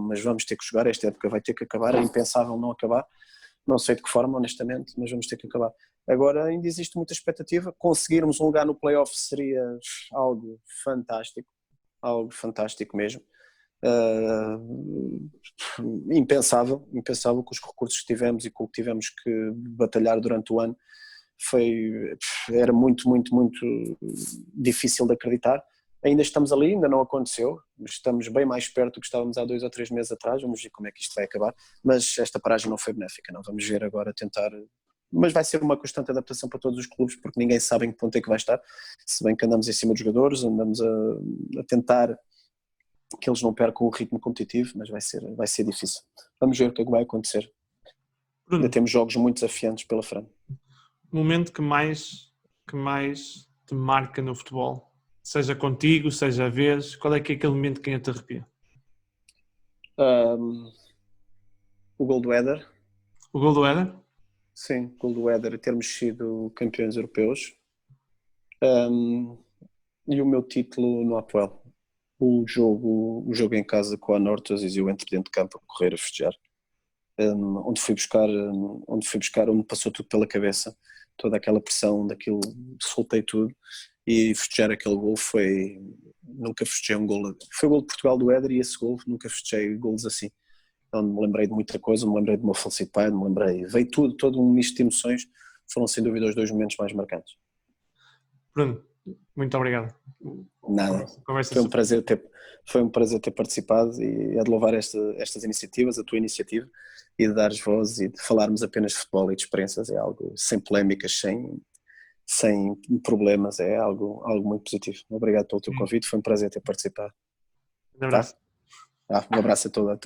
mas vamos ter que jogar, esta época vai ter que acabar, é impensável não acabar, não sei de que forma, honestamente, mas vamos ter que acabar. Agora ainda existe muita expectativa, conseguirmos um lugar no play-off seria algo fantástico mesmo. Impensável com os recursos que tivemos e com o que tivemos que batalhar durante o ano, era muito difícil de acreditar. Ainda estamos ali, ainda não aconteceu, estamos bem mais perto do que estávamos há 2 ou 3 meses atrás, vamos ver como é que isto vai acabar, mas esta paragem não foi benéfica, não, vamos ver agora, tentar, mas vai ser uma constante adaptação para todos os clubes, porque ninguém sabe em que ponto é que vai estar, se bem que andamos em cima dos jogadores, andamos a tentar que eles não percam o ritmo competitivo, mas vai ser difícil. Vamos ver o que é que vai acontecer. Bruno, ainda temos jogos muito desafiantes pela frente. O momento que mais te marca no futebol, seja contigo, seja a vez, qual é que é aquele momento que ainda te arrepia? O gol do Éder. O gol do Éder? Sim, o gol do Éder, termos sido campeões europeus. E o meu título no Apoel. O jogo em casa com a Nortas, e eu entro dentro de campo a correr, a festejar, onde fui buscar, onde passou tudo pela cabeça, toda aquela pressão daquilo, soltei tudo, e festejar aquele gol nunca festejei um gol, foi o gol de Portugal do Éder, e esse gol, nunca festejei golos assim, onde me lembrei de muita coisa, me lembrei do meu falecido pai, veio todo um misto de emoções, foram sem dúvida os 2 momentos mais marcantes. Bruno, muito obrigado. Nada, foi um prazer ter participado, e é de louvar estas iniciativas, a tua iniciativa, e de dares voz e de falarmos apenas de futebol e de experiências, é algo sem polémicas, sem problemas, é algo muito positivo. Obrigado pelo teu convite, foi um prazer ter participado. Um abraço. Um abraço a todos.